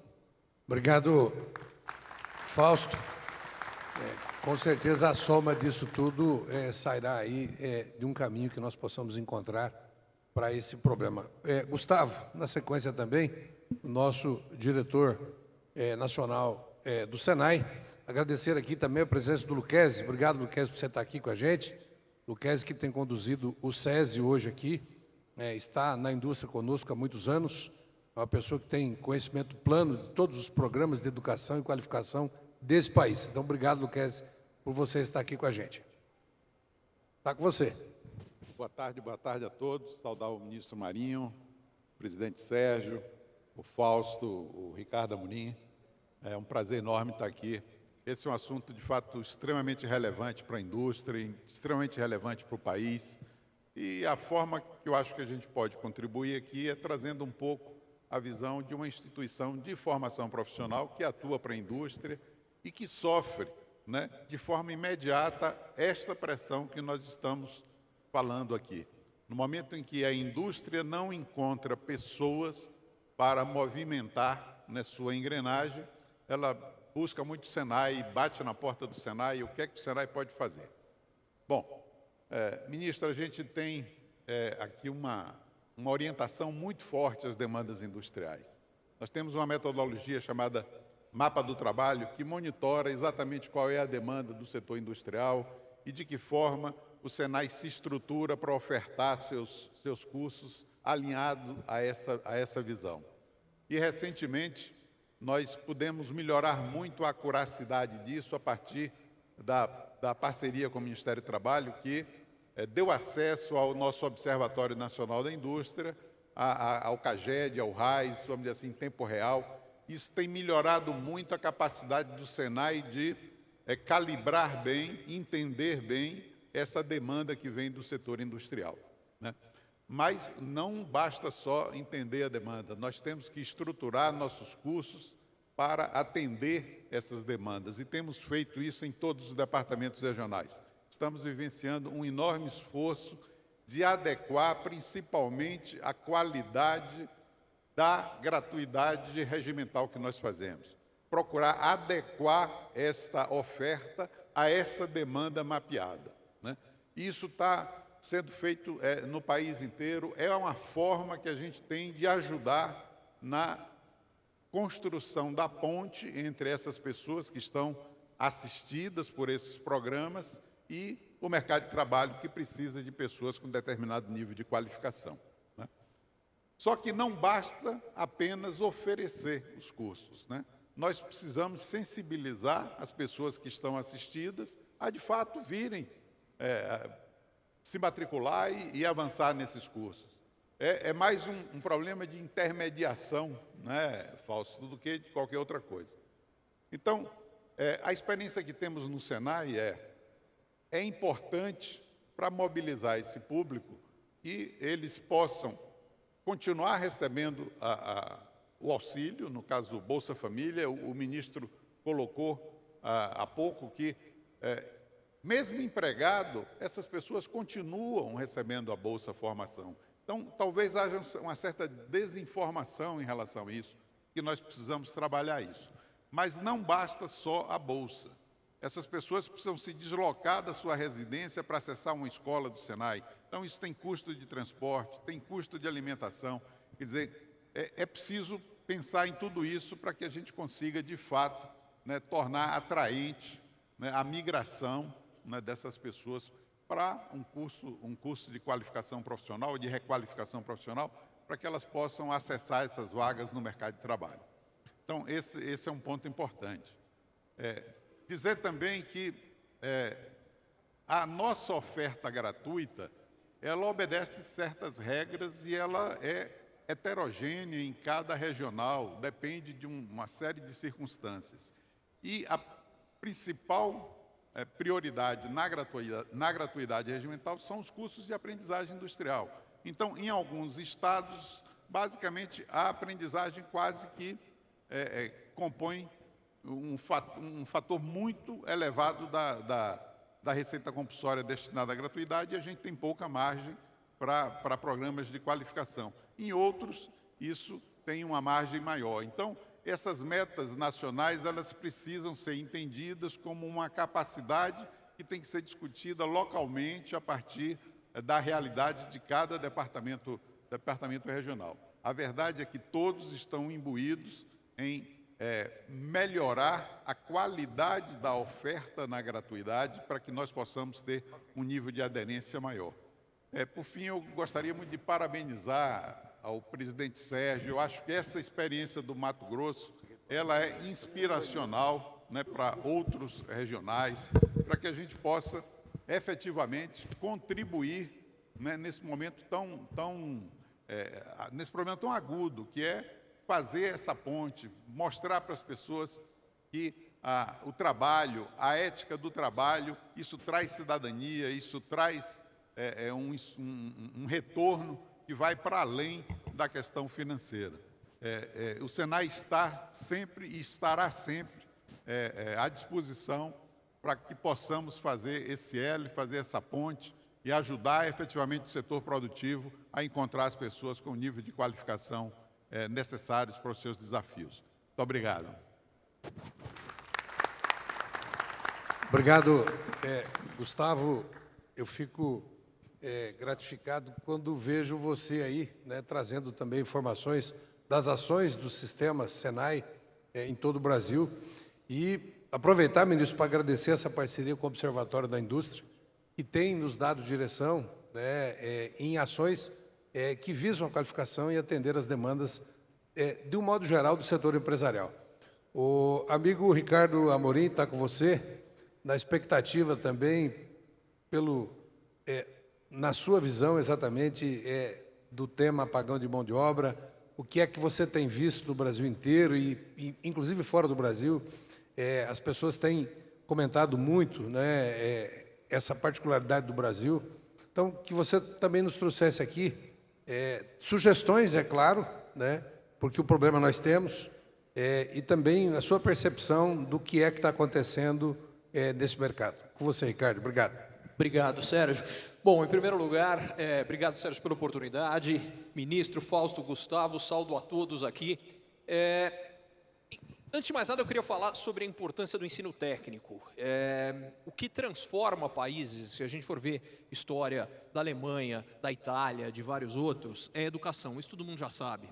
Obrigado, Fausto. Com certeza a soma disso tudo sairá aí de um caminho que nós possamos encontrar para esse problema. Gustavo, na sequência também, o nosso diretor nacional do SENAI, agradecer aqui também a presença do Luquezzi. Obrigado, Luquezzi, por você estar aqui com a gente. Luquezzi, que tem conduzido o SESI hoje aqui, está na indústria conosco há muitos anos, é uma pessoa que tem conhecimento plano de todos os programas de educação e qualificação desse país. Então, obrigado, Luquezzi, por você estar aqui com a gente. Está com você. Boa tarde a todos. Saudar o ministro Marinho, o presidente Sérgio, o Fausto, o Ricardo Amorim. É um prazer enorme estar aqui. Esse é um assunto, de fato, extremamente relevante para a indústria, extremamente relevante para o país. E a forma que eu acho que a gente pode contribuir aqui é trazendo um pouco a visão de uma instituição de formação profissional que atua para a indústria e que sofre, de forma imediata, esta pressão que nós estamos falando aqui. No momento em que a indústria não encontra pessoas para movimentar na sua engrenagem, ela busca muito o Senai, bate na porta do Senai, o que é que o Senai pode fazer? Bom, ministro, a gente tem aqui uma orientação muito forte às demandas industriais. Nós temos uma metodologia chamada Mapa do Trabalho, que monitora exatamente qual é a demanda do setor industrial e de que forma o Senai se estrutura para ofertar seus cursos alinhado a essa visão. E, recentemente, nós pudemos melhorar muito a acuracidade disso a partir da parceria com o Ministério do Trabalho, que deu acesso ao nosso Observatório Nacional da Indústria, ao CAGED, ao RAIS, vamos dizer assim, em tempo real. Isso tem melhorado muito a capacidade do Senai de calibrar bem, entender bem essa demanda que vem do setor industrial, né? Mas não basta só entender a demanda, nós temos que estruturar nossos cursos para atender essas demandas, e temos feito isso em todos os departamentos regionais. Estamos vivenciando um enorme esforço de adequar principalmente a qualidade da gratuidade regimental que nós fazemos. Procurar adequar esta oferta a essa demanda mapeada, né? Isso está sendo feito no país inteiro, é uma forma que a gente tem de ajudar na construção da ponte entre essas pessoas que estão assistidas por esses programas e o mercado de trabalho, que precisa de pessoas com determinado nível de qualificação, né? Só que não basta apenas oferecer os cursos, né? Nós precisamos sensibilizar as pessoas que estão assistidas a, de fato, virem se matricular e avançar nesses cursos. É mais um problema de intermediação, né, Fausto, do que de qualquer outra coisa. Então, a experiência que temos no Senai é importante para mobilizar esse público e eles possam continuar recebendo o auxílio, no caso, Bolsa Família. O ministro colocou há pouco que, mesmo empregado, essas pessoas continuam recebendo a Bolsa Formação. Então, talvez haja uma certa desinformação em relação a isso, que nós precisamos trabalhar isso. Mas não basta só a Bolsa. Essas pessoas precisam se deslocar da sua residência para acessar uma escola do Senai. Então, isso tem custo de transporte, tem custo de alimentação. Quer dizer, é preciso pensar em tudo isso para que a gente consiga, de fato, né, tornar atraente, né, a migração, né, dessas pessoas para um curso de qualificação profissional, de requalificação profissional, para que elas possam acessar essas vagas no mercado de trabalho. Então, esse é um ponto importante. Dizer também que a nossa oferta gratuita, ela obedece certas regras e ela é heterogênea em cada regional, depende de uma série de circunstâncias. E a principal prioridade na gratuidade regimental são os cursos de aprendizagem industrial. Então, em alguns estados, basicamente, a aprendizagem quase que compõe um fator muito elevado da receita compulsória destinada à gratuidade, e a gente tem pouca margem para programas de qualificação. Em outros, isso tem uma margem maior. Então, essas metas nacionais, elas precisam ser entendidas como uma capacidade que tem que ser discutida localmente a partir da realidade de cada departamento regional. A verdade é que todos estão imbuídos em melhorar a qualidade da oferta na gratuidade para que nós possamos ter um nível de aderência maior. Por fim, eu gostaria muito de parabenizar ao presidente Sérgio. Eu acho que essa experiência do Mato Grosso, ela é inspiracional, né, para outros regionais, para que a gente possa efetivamente contribuir, né, nesse momento nesse problema tão agudo, que é fazer essa ponte, mostrar para as pessoas que o trabalho, a ética do trabalho, isso traz cidadania, isso traz um retorno que vai para além da questão financeira. O Senai está sempre e estará sempre à disposição para que possamos fazer esse elo, fazer essa ponte e ajudar efetivamente o setor produtivo a encontrar as pessoas com o nível de qualificação necessários para os seus desafios. Muito obrigado. Obrigado, Gustavo. Eu fico gratificado quando vejo você aí, né, trazendo também informações das ações do sistema Senai em todo o Brasil. E aproveitar, ministro, para agradecer essa parceria com o Observatório da Indústria, que tem nos dado direção, né, em ações que visam a qualificação e atender as demandas, de um modo geral, do setor empresarial. O amigo Ricardo Amorim está com você, na expectativa também, na sua visão exatamente do tema apagão de mão de obra, o que é que você tem visto no Brasil inteiro e inclusive fora do Brasil. As pessoas têm comentado muito, né, essa particularidade do Brasil. Então, que você também nos trouxesse aqui sugestões, é claro, né, porque o problema nós temos, e também a sua percepção do que é que está acontecendo nesse mercado. Com você, Ricardo. Obrigado. Obrigado, Sérgio. Bom, em primeiro lugar, obrigado, Sérgio, pela oportunidade. Ministro Fausto, Gustavo, saúdo a todos aqui. Antes de mais nada, eu queria falar sobre a importância do ensino técnico. O que transforma países, se a gente for ver história da Alemanha, da Itália, de vários outros, é a educação. Isso todo mundo já sabe.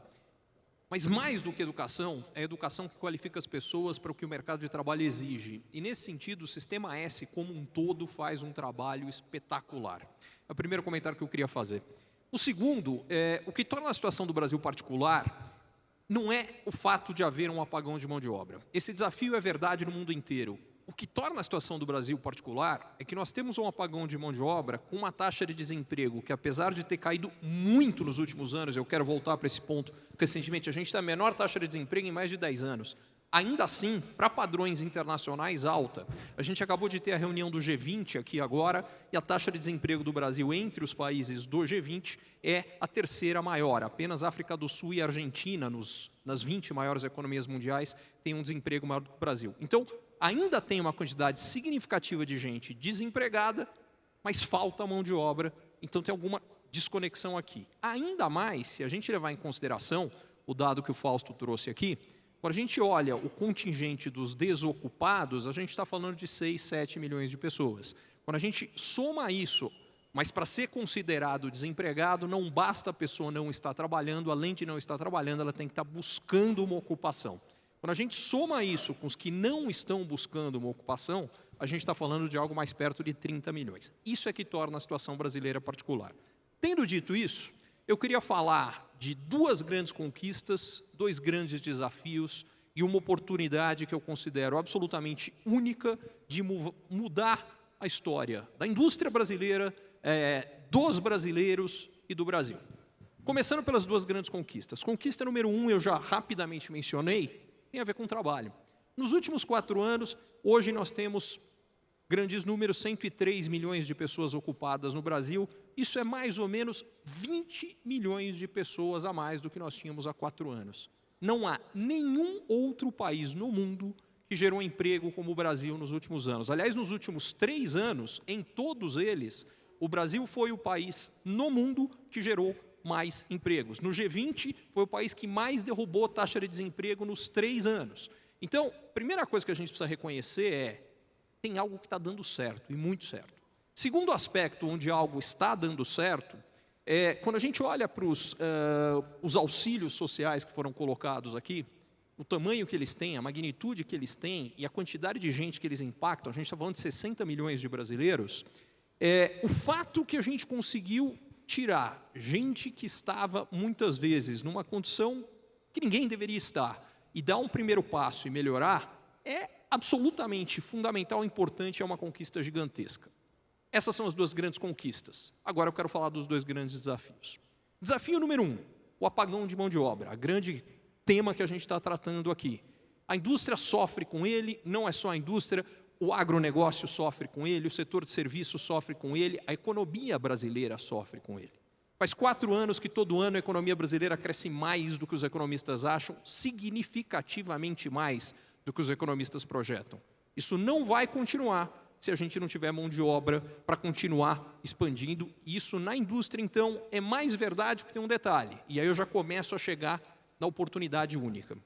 Mas mais do que educação, é a educação que qualifica as pessoas para o que o mercado de trabalho exige. E nesse sentido, o Sistema S como um todo faz um trabalho espetacular. É o primeiro comentário que eu queria fazer. O segundo, o que torna a situação do Brasil particular não é o fato de haver um apagão de mão de obra. Esse desafio é verdade no mundo inteiro. O que torna a situação do Brasil particular é que nós temos um apagão de mão de obra com uma taxa de desemprego que, apesar de ter caído muito nos últimos anos, eu quero voltar para esse ponto, recentemente a gente tem a menor taxa de desemprego em mais de 10 anos. Ainda assim, para padrões internacionais, alta. A gente acabou de ter a reunião do G20 aqui agora, e a taxa de desemprego do Brasil entre os países do G20 é a terceira maior. Apenas África do Sul e Argentina, nas 20 maiores economias mundiais, têm um desemprego maior do que o Brasil. Então, ainda tem uma quantidade significativa de gente desempregada, mas falta mão de obra, então tem alguma desconexão aqui. Ainda mais, se a gente levar em consideração o dado que o Fausto trouxe aqui, quando a gente olha o contingente dos desocupados, a gente está falando de 6, 7 milhões de pessoas. Quando a gente soma isso, mas para ser considerado desempregado, não basta a pessoa não estar trabalhando, além de não estar trabalhando, ela tem que estar buscando uma ocupação. Quando a gente soma isso com os que não estão buscando uma ocupação, a gente está falando de algo mais perto de 30 milhões. Isso é que torna a situação brasileira particular. Tendo dito isso, eu queria falar de duas grandes conquistas, dois grandes desafios e uma oportunidade que eu considero absolutamente única de mudar a história da indústria brasileira, dos brasileiros e do Brasil. Começando pelas duas grandes conquistas. Conquista número 1, eu já rapidamente mencionei, tem a ver com o trabalho. Nos últimos 4 anos, hoje nós temos grandes números, 103 milhões de pessoas ocupadas no Brasil. Isso é mais ou menos 20 milhões de pessoas a mais do que nós tínhamos há 4 anos. Não há nenhum outro país no mundo que gerou emprego como o Brasil nos últimos anos. Aliás, nos últimos 3 anos, em todos eles, o Brasil foi o país no mundo que gerou mais empregos. No G20, foi o país que mais derrubou a taxa de desemprego nos 3 anos. Então, a primeira coisa que a gente precisa reconhecer tem algo que está dando certo, e muito certo. Segundo aspecto onde algo está dando certo, quando a gente olha para os auxílios sociais que foram colocados aqui, o tamanho que eles têm, a magnitude que eles têm e a quantidade de gente que eles impactam, a gente está falando de 60 milhões de brasileiros, o fato que a gente conseguiu tirar gente que estava, muitas vezes, numa condição que ninguém deveria estar, e dar um primeiro passo e melhorar, é absolutamente fundamental, importante, é uma conquista gigantesca. Essas são as duas grandes conquistas. Agora eu quero falar dos dois grandes desafios. Desafio número 1, o apagão de mão de obra, a grande tema que a gente está tratando aqui. A indústria sofre com ele, não é só a indústria, o agronegócio sofre com ele, o setor de serviços sofre com ele, a economia brasileira sofre com ele. Faz 4 anos que todo ano a economia brasileira cresce mais do que os economistas acham, significativamente mais do que os economistas projetam. Isso não vai continuar se a gente não tiver mão de obra para continuar expandindo. Isso na indústria, então, é mais verdade, porque tem um detalhe. E aí eu já começo a chegar na oportunidade única.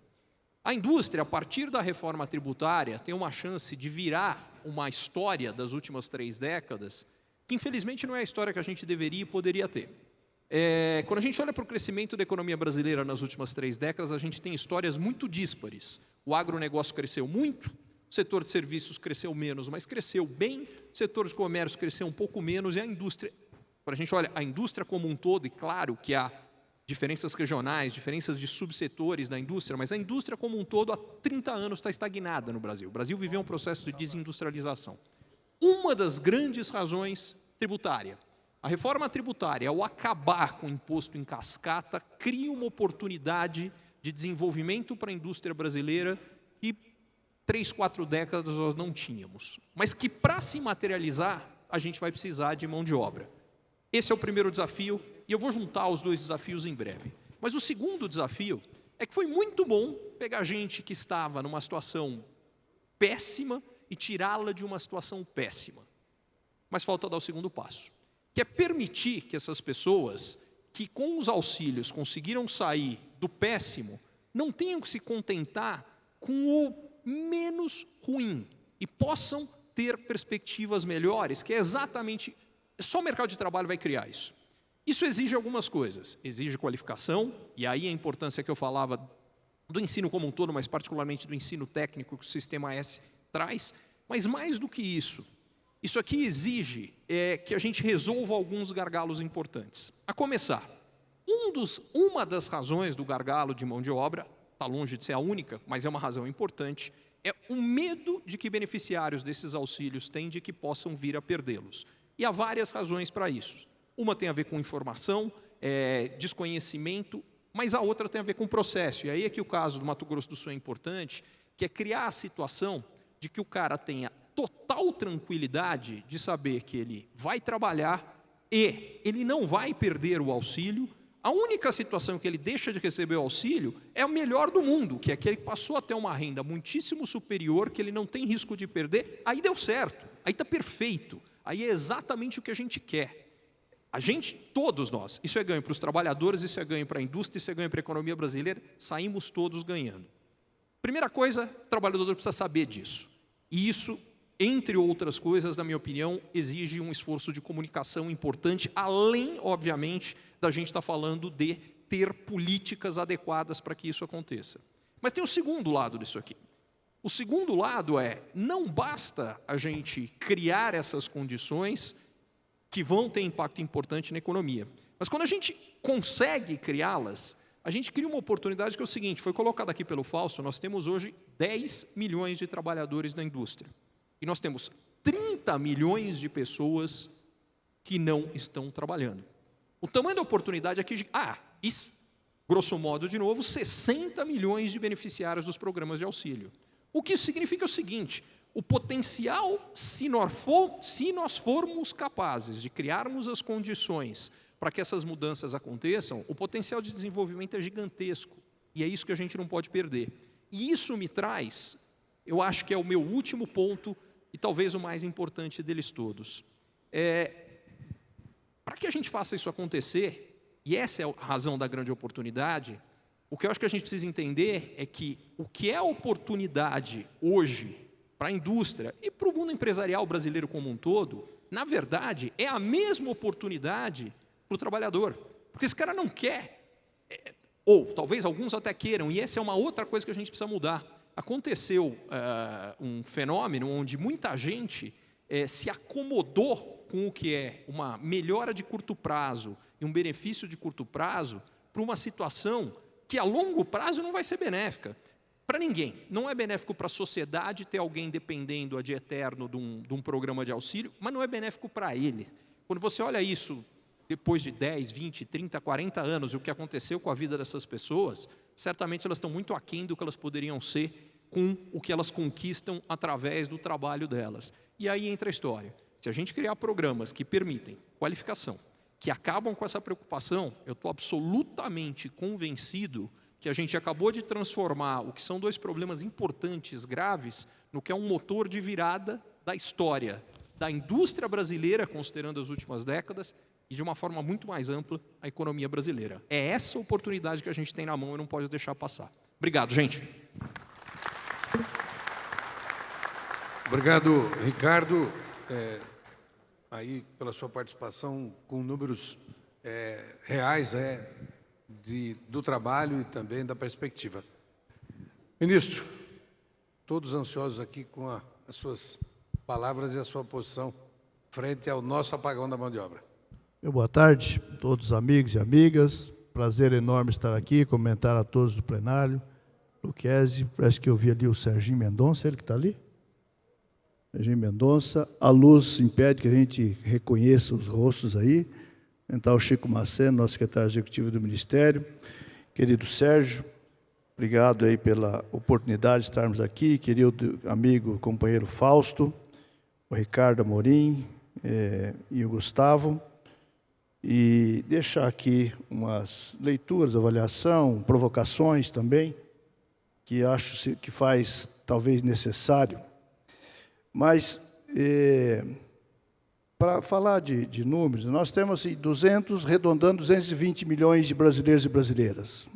A indústria, a partir da reforma tributária, tem uma chance de virar uma história das últimas 3 décadas, que infelizmente não é a história que a gente deveria e poderia ter. Quando a gente olha para o crescimento da economia brasileira nas últimas 3 décadas, a gente tem histórias muito díspares. O agronegócio cresceu muito, o setor de serviços cresceu menos, mas cresceu bem, o setor de comércio cresceu um pouco menos, e a indústria, quando a gente olha a indústria como um todo, e claro que há diferenças regionais, diferenças de subsetores da indústria, mas a indústria como um todo há 30 anos está estagnada no Brasil. O Brasil viveu um processo de desindustrialização. Uma das grandes razões, tributária. A reforma tributária, ao acabar com o imposto em cascata, cria uma oportunidade de desenvolvimento para a indústria brasileira que 3, 4 décadas nós não tínhamos. Mas que, para se materializar, a gente vai precisar de mão de obra. Esse é o primeiro desafio, e eu vou juntar os 2 desafios em breve. Mas o segundo desafio é que foi muito bom pegar gente que estava numa situação péssima e tirá-la de uma situação péssima. Mas falta dar o segundo passo, que é permitir que essas pessoas que com os auxílios conseguiram sair do péssimo, não tenham que se contentar com o menos ruim e possam ter perspectivas melhores, que é exatamente, só o mercado de trabalho vai criar isso. Isso exige algumas coisas, exige qualificação, e aí a importância que eu falava do ensino como um todo, mas particularmente do ensino técnico que o Sistema S traz, mas mais do que isso aqui exige que a gente resolva alguns gargalos importantes. A começar, uma das razões do gargalo de mão de obra, está longe de ser a única, mas é uma razão importante, é o medo de que beneficiários desses auxílios têm de que possam vir a perdê-los. E há várias razões para isso. Uma tem a ver com informação, desconhecimento, mas a outra tem a ver com processo. E aí é que o caso do Mato Grosso do Sul é importante, que é criar a situação de que o cara tenha total tranquilidade de saber que ele vai trabalhar e ele não vai perder o auxílio. A única situação que ele deixa de receber o auxílio é a melhor do mundo, que é que ele passou a ter uma renda muitíssimo superior, que ele não tem risco de perder, aí deu certo, aí está perfeito, aí é exatamente o que a gente quer. A gente, todos nós, isso é ganho para os trabalhadores, isso é ganho para a indústria, isso é ganho para a economia brasileira, saímos todos ganhando. Primeira coisa, o trabalhador precisa saber disso. E isso, entre outras coisas, na minha opinião, exige um esforço de comunicação importante, além, obviamente, da gente estar falando de ter políticas adequadas para que isso aconteça. Mas tem o segundo lado disso aqui. O segundo lado é, não basta a gente criar essas condições que vão ter impacto importante na economia. Mas quando a gente consegue criá-las, a gente cria uma oportunidade que é o seguinte, foi colocado aqui pelo Fausto, nós temos hoje 10 milhões de trabalhadores na indústria. E nós temos 30 milhões de pessoas que não estão trabalhando. O tamanho da oportunidade aqui, grosso modo, de novo, 60 milhões de beneficiários dos programas de auxílio. O que isso significa é o seguinte, o potencial, se nós formos capazes de criarmos as condições para que essas mudanças aconteçam, o potencial de desenvolvimento é gigantesco. E é isso que a gente não pode perder. E isso me traz, eu acho que é o meu último ponto, e talvez o mais importante deles todos. Para que a gente faça isso acontecer, e essa é a razão da grande oportunidade, o que eu acho que a gente precisa entender é que o que é oportunidade hoje para a indústria e para o mundo empresarial brasileiro como um todo, na verdade, é a mesma oportunidade para o trabalhador. Porque esse cara não quer, ou talvez alguns até queiram, e essa é uma outra coisa que a gente precisa mudar. Aconteceu um fenômeno onde muita gente se acomodou com o que é uma melhora de curto prazo e um benefício de curto prazo para uma situação que a longo prazo não vai ser benéfica para ninguém. Não é benéfico para a sociedade ter alguém dependendo ad eterno de um programa de auxílio, mas não é benéfico para ele. Quando você olha isso depois de 10, 20, 30, 40 anos, e o que aconteceu com a vida dessas pessoas, certamente elas estão muito aquém do que elas poderiam ser com o que elas conquistam através do trabalho delas. E aí entra a história. Se a gente criar programas que permitem qualificação, que acabam com essa preocupação, eu estou absolutamente convencido que a gente acabou de transformar o que são 2 problemas importantes, graves, no que é um motor de virada da história da indústria brasileira, considerando as últimas décadas, e de uma forma muito mais ampla, a economia brasileira. É essa oportunidade que a gente tem na mão e não pode deixar passar. Obrigado, gente. Obrigado, Ricardo, aí pela sua participação com números reais do trabalho e também da perspectiva. Ministro, todos ansiosos aqui com as suas palavras e a sua posição frente ao nosso apagão da mão de obra. Boa tarde, todos os amigos e amigas. Prazer enorme estar aqui, comentar a todos do plenário. Luquezzi, parece que eu vi ali o Serginho Mendonça, ele que está ali? Serginho Mendonça. A luz impede que a gente reconheça os rostos aí. Então, o Chico Maceno, nosso secretário executivo do Ministério. Querido Sérgio, obrigado aí pela oportunidade de estarmos aqui. Querido amigo, companheiro Fausto, o Ricardo Amorim e o Gustavo. E deixar aqui umas leituras, avaliação, provocações também, que acho que faz talvez necessário. Mas, para falar de números, nós temos assim, arredondando 220 milhões de brasileiros e brasileiras.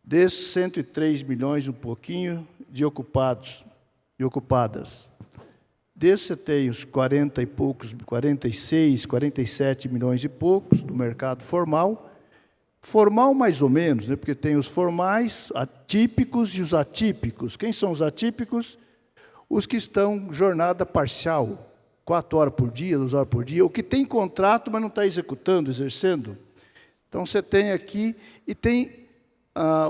Desses 103 milhões, um pouquinho, de ocupados e ocupadas. Desses você tem os 40 e poucos, 46, 47 milhões e poucos do mercado formal. Formal mais ou menos, né? Porque tem os formais, atípicos e os atípicos. Quem são os atípicos? Os que estão jornada parcial, 4 horas por dia, 2 horas por dia, o que tem contrato, mas não está executando, exercendo. Então, você tem aqui, e tem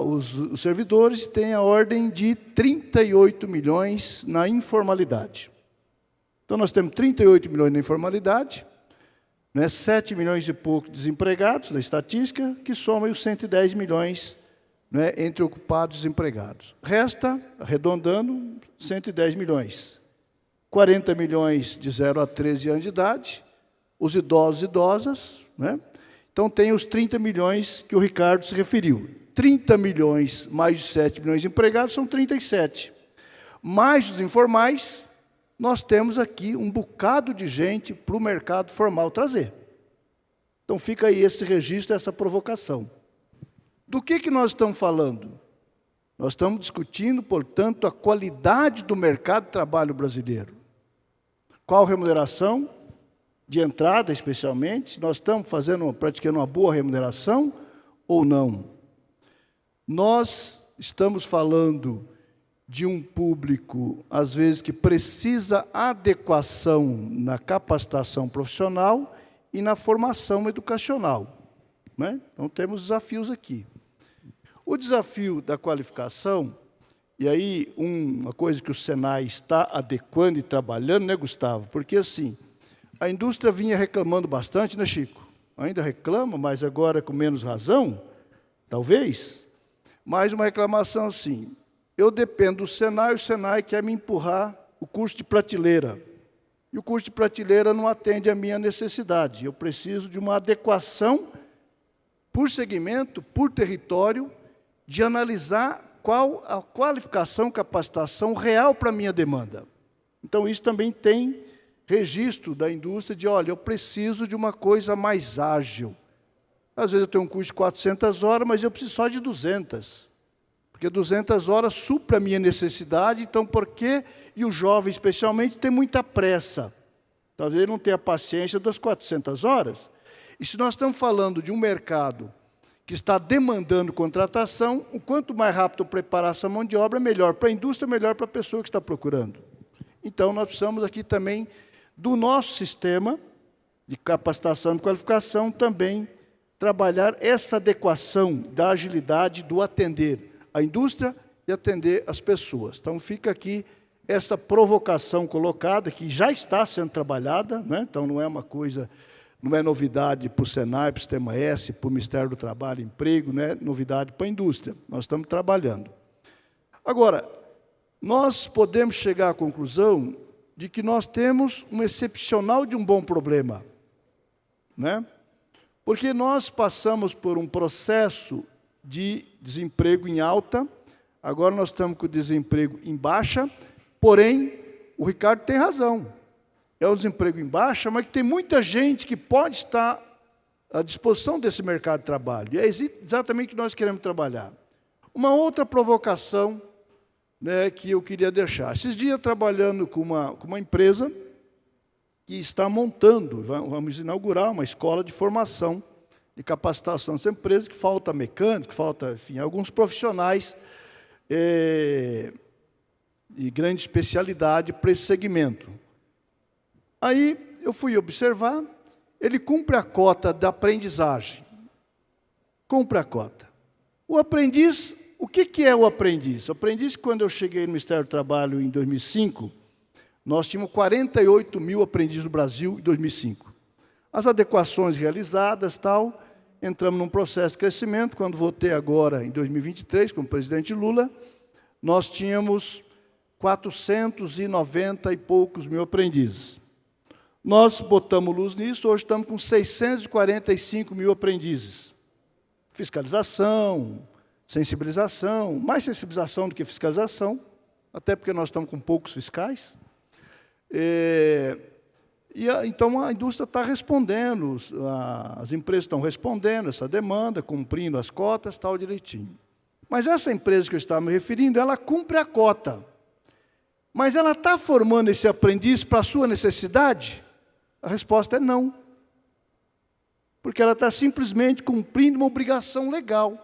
os servidores, tem a ordem de 38 milhões na informalidade. Então, nós temos 38 milhões na informalidade, 7 milhões e pouco desempregados, na estatística, que soma os 110 milhões entre ocupados e desempregados. Resta, arredondando, 110 milhões. 40 milhões de 0 a 13 anos de idade, os idosos e idosas. Então, tem os 30 milhões que o Ricardo se referiu. 30 milhões mais de 7 milhões de empregados são 37. Mais os informais, nós temos aqui um bocado de gente para o mercado formal trazer. Então, fica aí esse registro, essa provocação. Do que nós estamos falando? Nós estamos discutindo, portanto, a qualidade do mercado de trabalho brasileiro. Qual remuneração de entrada, especialmente? Se nós estamos praticando uma boa remuneração ou não? Nós estamos falando de um público, às vezes, que precisa adequação na capacitação profissional e na formação educacional. Então, temos desafios aqui. O desafio da qualificação, e aí uma coisa que o Senai está adequando e trabalhando, Gustavo? Porque, assim, a indústria vinha reclamando bastante, Chico? Ainda reclama, mas agora com menos razão, talvez. Mas uma reclamação assim, eu dependo do Senai, o Senai quer me empurrar o curso de prateleira. E o curso de prateleira não atende à minha necessidade. Eu preciso de uma adequação por segmento, por território, de analisar qual a qualificação, capacitação real para a minha demanda. Então, isso também tem registro da indústria de, olha, eu preciso de uma coisa mais ágil. Às vezes eu tenho um curso de 400 horas, mas eu preciso só de 200. Porque 200 horas supra a minha necessidade, então por quê? E o jovem, especialmente, tem muita pressa. Talvez ele não tenha paciência das 400 horas. E se nós estamos falando de um mercado que está demandando contratação, o quanto mais rápido eu preparar essa mão de obra, melhor para a indústria, melhor para a pessoa que está procurando. Então, nós precisamos aqui também do nosso sistema de capacitação e qualificação também trabalhar essa adequação da agilidade do atender a indústria e atender as pessoas. Então, fica aqui essa provocação colocada, que já está sendo trabalhada, então não é uma coisa, não é novidade para o Senai, para o Sistema S, para o Ministério do Trabalho e Emprego, não é novidade para a indústria. Nós estamos trabalhando. Agora, nós podemos chegar à conclusão de que nós temos um excepcional de um bom problema. Porque nós passamos por um processo de desemprego em alta, agora nós estamos com o desemprego em baixa, porém, o Ricardo tem razão. É o desemprego em baixa, mas que tem muita gente que pode estar à disposição desse mercado de trabalho. E é exatamente o que nós queremos trabalhar. Uma outra provocação, né, que eu queria deixar. Esses dias, trabalhando com uma empresa que está montando, vamos inaugurar uma escola de formação, de capacitação dessa empresa, que falta mecânico, falta, enfim, alguns profissionais de grande especialidade para esse segmento. Aí eu fui observar, ele cumpre a cota da aprendizagem. Cumpre a cota. O aprendiz, o que é o aprendiz? O aprendiz, quando eu cheguei no Ministério do Trabalho em 2005, nós tínhamos 48 mil aprendizes no Brasil em 2005. As adequações realizadas, tal, entramos num processo de crescimento. Quando votei agora, em 2023, como presidente Lula, nós tínhamos 490 e poucos mil aprendizes. Nós botamos luz nisso, hoje estamos com 645 mil aprendizes. Fiscalização, sensibilização, mais sensibilização do que fiscalização, até porque nós estamos com poucos fiscais. Então, a indústria está respondendo, as empresas estão respondendo essa demanda, cumprindo as cotas, tal, direitinho. Mas essa empresa que eu estava me referindo, ela cumpre a cota. Mas ela está formando esse aprendiz para a sua necessidade? A resposta é não. Porque ela está simplesmente cumprindo uma obrigação legal.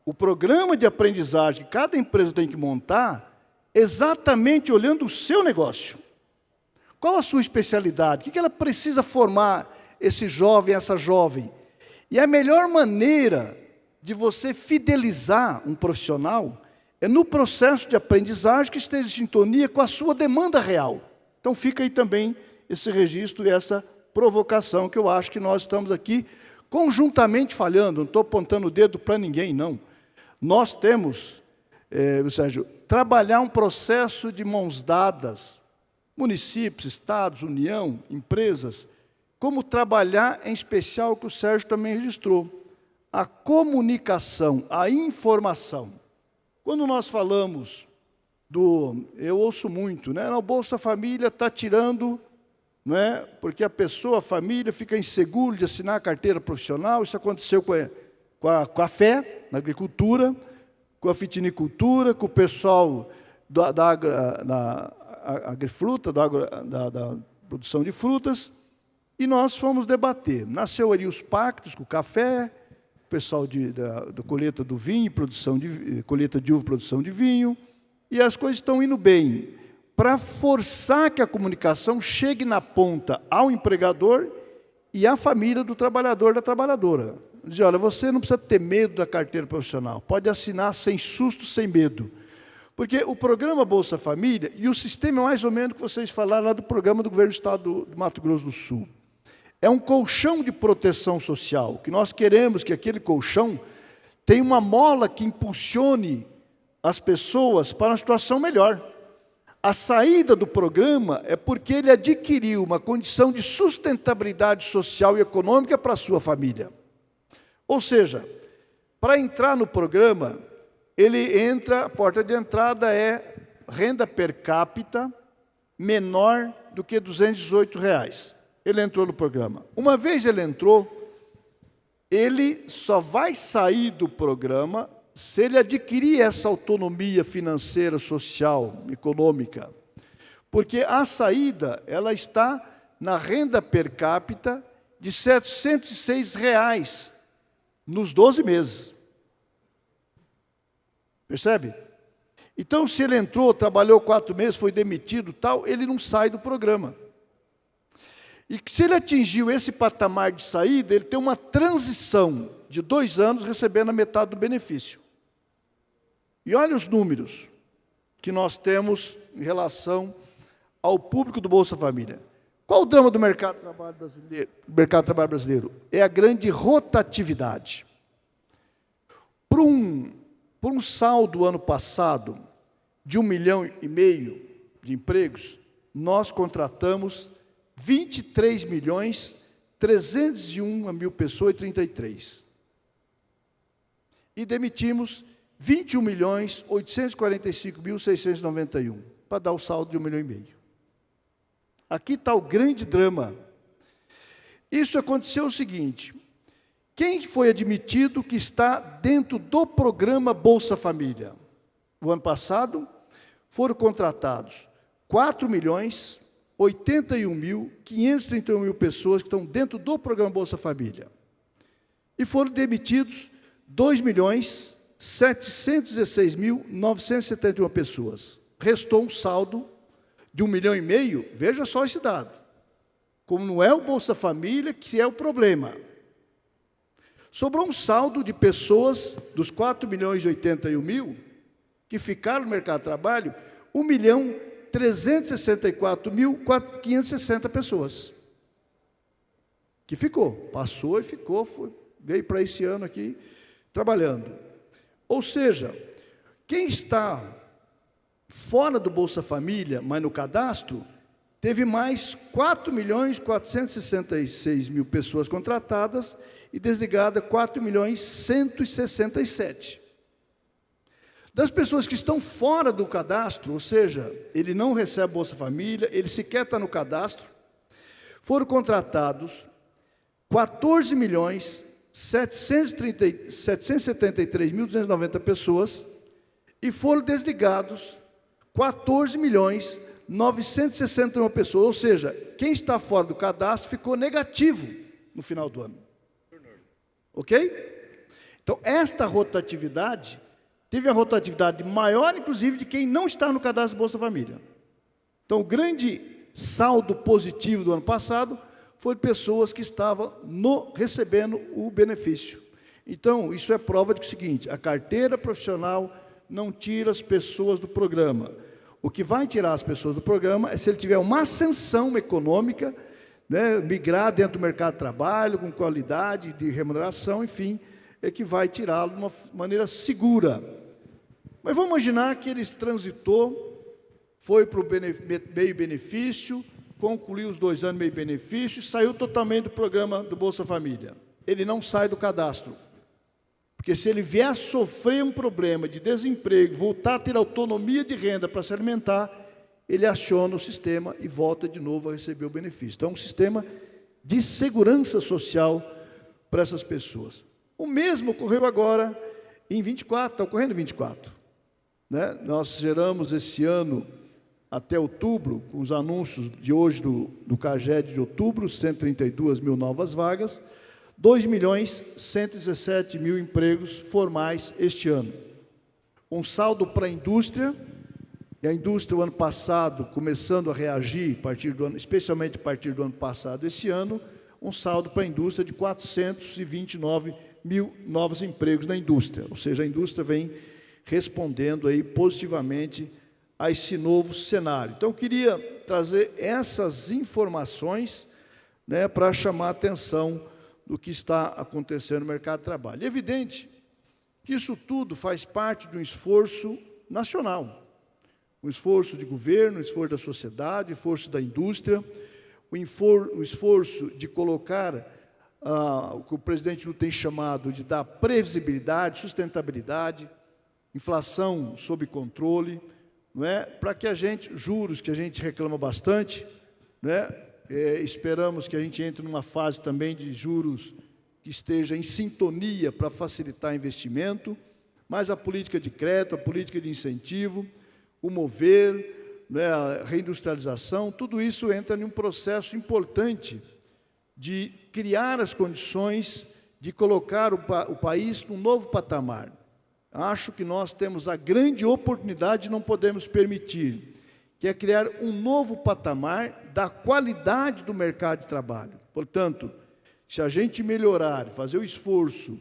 O programa de aprendizagem que cada empresa tem que montar, exatamente olhando o seu negócio. Qual a sua especialidade? O que ela precisa formar esse jovem, essa jovem? E a melhor maneira de você fidelizar um profissional é no processo de aprendizagem que esteja em sintonia com a sua demanda real. Então, fica aí também esse registro e essa provocação que eu acho que nós estamos aqui conjuntamente falhando. Não estou apontando o dedo para ninguém, não. Nós temos, Sérgio, trabalhar um processo de mãos dadas, municípios, estados, União, empresas, como trabalhar, em especial, o que o Sérgio também registrou, a comunicação, a informação. Quando nós falamos eu ouço muito, né? O Bolsa Família está tirando, não é? Porque a família fica insegura de assinar a carteira profissional. Isso aconteceu com a fé, na agricultura, com a fitinicultura, com o pessoal da agrifruta, da produção de frutas, e nós fomos debater. Nasceu ali os pactos com o café, o pessoal da colheita do vinho, colheita de uva, produção de vinho, e as coisas estão indo bem, para forçar que a comunicação chegue na ponta ao empregador e à família do trabalhador, da trabalhadora. Dizer, olha, você não precisa ter medo da carteira profissional, pode assinar sem susto, sem medo. Porque o programa Bolsa Família, e o sistema é mais ou menos que vocês falaram lá do programa do Governo do Estado do Mato Grosso do Sul, é um colchão de proteção social, que nós queremos que aquele colchão tenha uma mola que impulsione as pessoas para uma situação melhor. A saída do programa é porque ele adquiriu uma condição de sustentabilidade social e econômica para a sua família. Ou seja, para entrar no programa, a porta de entrada é renda per capita menor do que R$ 218. Ele entrou no programa. Uma vez ele entrou, ele só vai sair do programa se ele adquirir essa autonomia financeira, social, econômica. Porque a saída, ela está na renda per capita de R$ 706 nos 12 meses. Percebe? Então, se ele entrou, trabalhou 4 meses, foi demitido, tal, ele não sai do programa. E se ele atingiu esse patamar de saída, ele tem uma transição de 2 anos recebendo a metade do benefício. E olha os números que nós temos em relação ao público do Bolsa Família. Qual o drama do mercado de trabalho brasileiro? É a grande rotatividade. Por um saldo ano passado de 1,5 milhão de empregos, nós contratamos 23.301.000 pessoas e 33. E demitimos 21.845.691. para dar o saldo de 1,5 milhão. Aqui está o grande drama. Isso aconteceu o seguinte: quem foi admitido que está dentro do programa Bolsa Família? O ano passado foram contratados 4.081.531 pessoas que estão dentro do programa Bolsa Família. E foram demitidos 2.716.971 pessoas. Restou um saldo de 1,5 milhão, veja só esse dado. Como não é o Bolsa Família que é o problema. Sobrou um saldo de pessoas, dos 4.081.000, que ficaram no mercado de trabalho, 1.364.560 pessoas. Que ficou, passou e ficou, veio para esse ano aqui, trabalhando. Ou seja, quem está fora do Bolsa Família, mas no cadastro, teve mais 4.466.000 pessoas contratadas e desligada 4.167.000. Das pessoas que estão fora do cadastro, ou seja, ele não recebe Bolsa Família, ele sequer está no cadastro, foram contratados 14.773.290 pessoas e foram desligados 14.961 pessoas, ou seja, quem está fora do cadastro ficou negativo no final do ano. Ok? Então, esta rotatividade teve a rotatividade maior, inclusive, de quem não está no cadastro do Bolsa Família. Então, o grande saldo positivo do ano passado foi pessoas que estavam recebendo o benefício. Então, isso é prova de que é o seguinte: a carteira profissional não tira as pessoas do programa. O que vai tirar as pessoas do programa é se ele tiver uma ascensão econômica, né, migrar dentro do mercado de trabalho, com qualidade de remuneração, enfim, é que vai tirá-lo de uma maneira segura. Mas vamos imaginar que ele transitou, foi para o meio benefício, concluiu os 2 anos meio benefício, saiu totalmente do programa do Bolsa Família. Ele não sai do cadastro. Porque se ele vier a sofrer um problema de desemprego, voltar a ter autonomia de renda para se alimentar, ele aciona o sistema e volta de novo a receber o benefício. Então, é um sistema de segurança social para essas pessoas. O mesmo ocorreu agora em 24, está ocorrendo em 24. Né? Nós geramos esse ano, até outubro, com os anúncios de hoje do CAGED de outubro, 132 mil novas vagas, 2.117.000 empregos formais este ano. Um saldo para a indústria, e a indústria, o ano passado, começando a reagir, especialmente a partir do ano passado, esse ano, um saldo para a indústria de 429.000 novos empregos na indústria. Ou seja, a indústria vem respondendo aí positivamente a esse novo cenário. Então, eu queria trazer essas informações, né, para chamar a atenção do que está acontecendo no mercado de trabalho. É evidente que isso tudo faz parte de um esforço nacional, um esforço de governo, um esforço da sociedade, um esforço da indústria, um esforço de colocar o que o presidente Lula tem chamado de dar previsibilidade, sustentabilidade, inflação sob controle, não é? Para que juros que a gente reclama bastante, né? Esperamos que a gente entre numa fase também de juros que esteja em sintonia para facilitar investimento, mas a política de crédito, a política de incentivo, o mover, né, a reindustrialização, tudo isso entra em um processo importante de criar as condições de colocar o país num novo patamar. Acho que nós temos a grande oportunidade, não podemos permitir, que é criar um novo patamar da qualidade do mercado de trabalho. Portanto, se a gente melhorar, fazer o esforço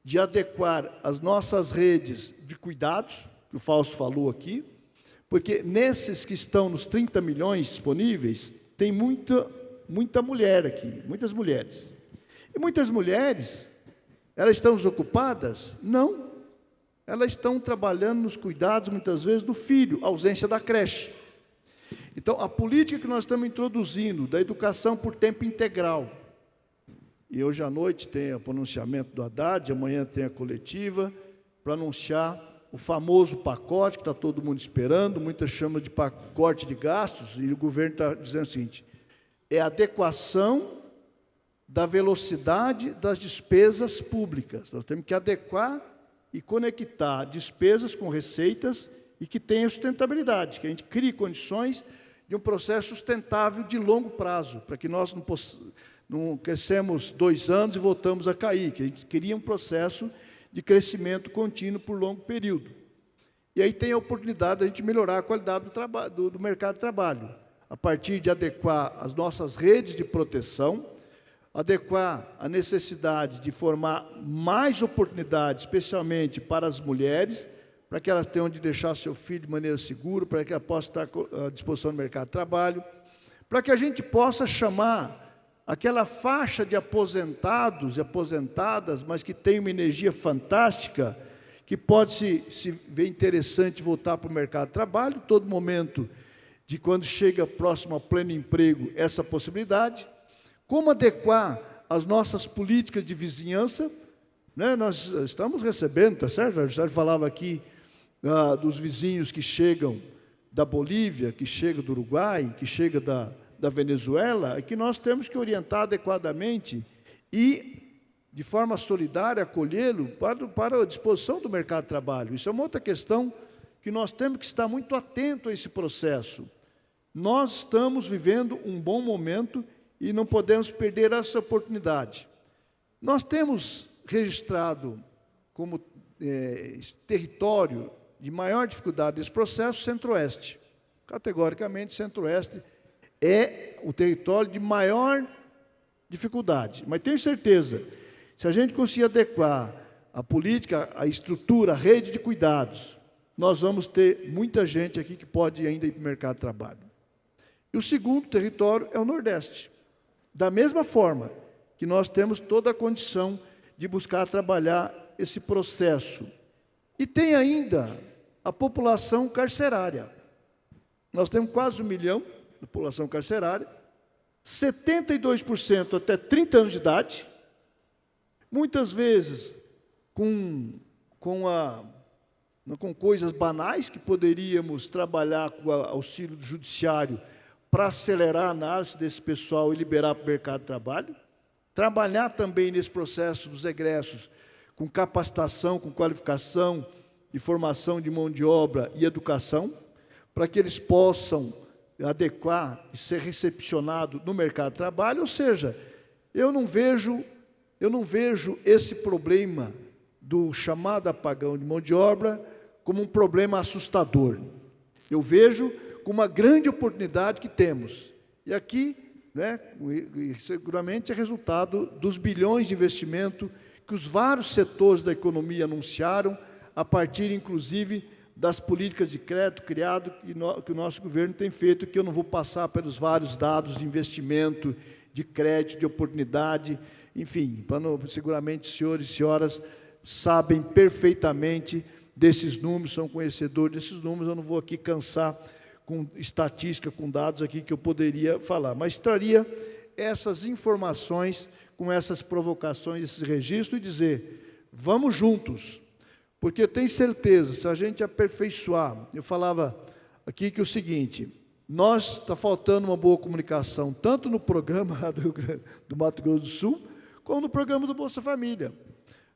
de adequar as nossas redes de cuidados, que o Fausto falou aqui, porque nesses que estão nos 30 milhões disponíveis, tem muita mulher aqui, muitas mulheres. E muitas mulheres, elas estão desocupadas? Não. Elas estão trabalhando nos cuidados, muitas vezes, do filho, ausência da creche. Então, a política que nós estamos introduzindo, da educação por tempo integral, e hoje à noite tem o pronunciamento do Haddad, amanhã tem a coletiva, para anunciar o famoso pacote que está todo mundo esperando, muitas chamam de pacote de gastos, e o governo está dizendo o seguinte: é a adequação da velocidade das despesas públicas. Nós temos que adequar e conectar despesas com receitas e que tenha sustentabilidade, que a gente crie condições de um processo sustentável de longo prazo, para que nós não crescemos 2 anos e voltamos a cair, que a gente cria um processo de crescimento contínuo por longo período. E aí tem a oportunidade de a gente melhorar a qualidade do mercado de trabalho, a partir de adequar as nossas redes de proteção, adequar a necessidade de formar mais oportunidades, especialmente para as mulheres, para que elas tenham onde deixar seu filho de maneira segura, para que ela possa estar à disposição do mercado de trabalho, para que a gente possa chamar aquela faixa de aposentados e aposentadas, mas que tem uma energia fantástica, que pode se ver interessante voltar para o mercado de trabalho, todo momento de quando chega próximo ao pleno emprego, essa possibilidade. Como adequar as nossas políticas de vizinhança, né? Nós estamos recebendo, tá certo? A José falava aqui dos vizinhos que chegam da Bolívia, que chegam do Uruguai, que chegam da Venezuela, que nós temos que orientar adequadamente e, de forma solidária, acolhê-lo para a disposição do mercado de trabalho. Isso é uma outra questão que nós temos que estar muito atento a esse processo. Nós estamos vivendo um bom momento e não podemos perder essa oportunidade. Nós temos registrado como território de maior dificuldade desse processo, Centro-Oeste. Categoricamente, Centro-Oeste é o território de maior dificuldade. Mas tenho certeza, se a gente conseguir adequar a política, a estrutura, a rede de cuidados, nós vamos ter muita gente aqui que pode ainda ir para o mercado de trabalho. E o segundo território é o Nordeste. Da mesma forma que nós temos toda a condição de buscar trabalhar esse processo. E tem ainda a população carcerária. Nós temos quase 1 milhão de população carcerária, 72% até 30 anos de idade, muitas vezes com coisas banais que poderíamos trabalhar com o auxílio do judiciário para acelerar a análise desse pessoal e liberar para o mercado de trabalho. Trabalhar também nesse processo dos egressos com capacitação, com qualificação e formação de mão de obra e educação, para que eles possam adequar e ser recepcionados no mercado de trabalho. Ou seja, eu não vejo esse problema do chamado apagão de mão de obra como um problema assustador. Eu vejo como uma grande oportunidade que temos. E aqui, né, seguramente é resultado dos bilhões de investimento que os vários setores da economia anunciaram, a partir, inclusive, das políticas de crédito criado que o nosso governo tem feito, que eu não vou passar pelos vários dados de investimento, de crédito, de oportunidade, enfim, seguramente senhores e senhoras sabem perfeitamente desses números, são conhecedores desses números, eu não vou aqui cansar com estatística, com dados aqui que eu poderia falar, mas traria essas informações com essas provocações, esses registros, e dizer, vamos juntos, porque eu tenho certeza, se a gente aperfeiçoar, eu falava aqui que é o seguinte, está faltando uma boa comunicação, tanto no programa do Mato Grosso do Sul, como no programa do Bolsa Família,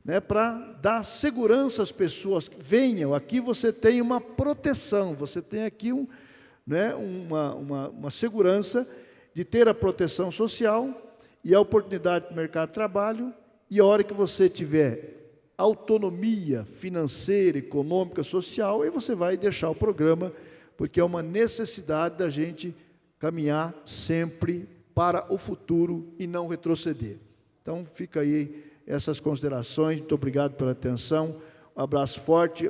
né, para dar segurança às pessoas, venham, aqui você tem uma proteção, você tem aqui uma segurança de ter a proteção social e a oportunidade para o mercado de trabalho, e a hora que você tiver autonomia financeira, econômica, social, aí você vai deixar o programa, porque é uma necessidade da gente caminhar sempre para o futuro e não retroceder. Então, fica aí essas considerações, muito obrigado pela atenção, um abraço forte,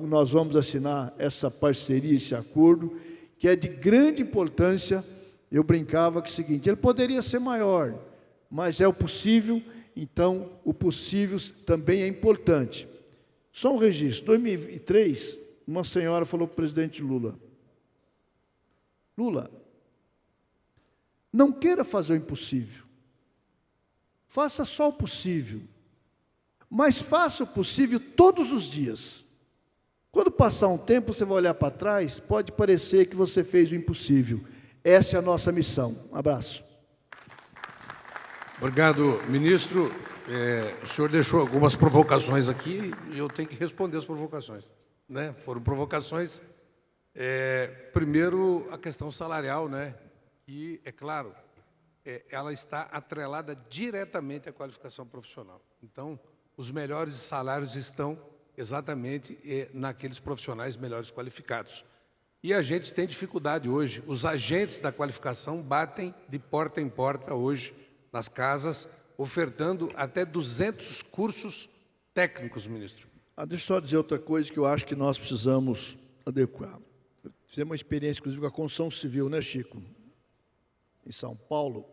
nós vamos assinar essa parceria, esse acordo, que é de grande importância. Eu brincava que é o seguinte, ele poderia ser maior, mas é o possível, então o possível também é importante. Só um registro, 2003, uma senhora falou para o presidente Lula, não queira fazer o impossível, faça só o possível, mas faça o possível todos os dias. Quando passar um tempo, você vai olhar para trás, pode parecer que você fez o impossível. Essa é a nossa missão. Um abraço. Obrigado, ministro. O senhor deixou algumas provocações aqui e eu tenho que responder as provocações, né? Foram provocações. Primeiro, a questão salarial, né? E, é claro, ela está atrelada diretamente à qualificação profissional. Então, os melhores salários estão exatamente naqueles profissionais melhores qualificados. E a gente tem dificuldade hoje. Os agentes da qualificação batem de porta em porta hoje nas casas, ofertando até 200 cursos técnicos, ministro. Deixa eu só dizer outra coisa que eu acho que nós precisamos adequar. Fizemos uma experiência, inclusive, com a construção civil, né, Chico? Em São Paulo.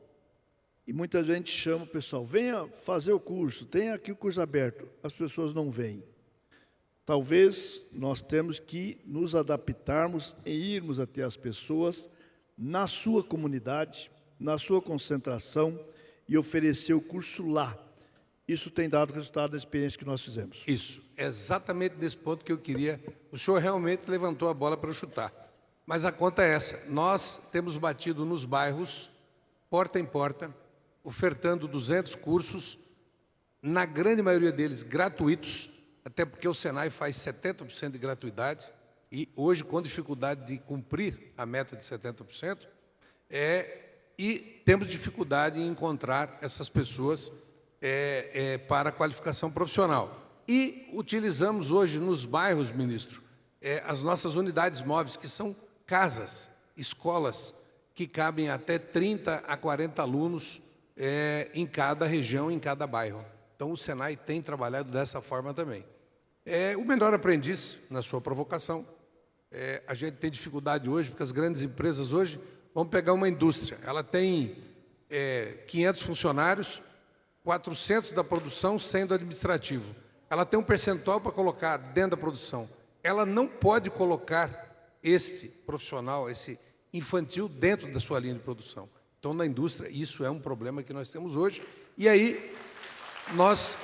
E muita gente chama o pessoal, venha fazer o curso, tem aqui o curso aberto. As pessoas não vêm. Talvez nós temos que nos adaptarmos e irmos até as pessoas na sua comunidade, na sua concentração e oferecer o curso lá. Isso tem dado resultado da experiência que nós fizemos. Isso, é exatamente nesse ponto que eu queria. O senhor realmente levantou a bola para eu chutar. Mas a conta é essa. Nós temos batido nos bairros, porta em porta, ofertando 200 cursos, na grande maioria deles gratuitos, até porque o Senai faz 70% de gratuidade, e hoje, com dificuldade de cumprir a meta de 70%, e temos dificuldade em encontrar essas pessoas para a qualificação profissional. E utilizamos hoje nos bairros, ministro, as nossas unidades móveis, que são casas, escolas, que cabem até 30 a 40 alunos em cada região, em cada bairro. Então, o Senai tem trabalhado dessa forma também. O menor aprendiz, na sua provocação, a gente tem dificuldade hoje, porque as grandes empresas hoje, vamos pegar uma indústria, ela tem 500 funcionários, 400 da produção, 100 do administrativo. Ela tem um percentual para colocar dentro da produção. Ela não pode colocar esse profissional, esse infantil, dentro da sua linha de produção. Então, na indústria, isso é um problema que nós temos hoje. E aí, nós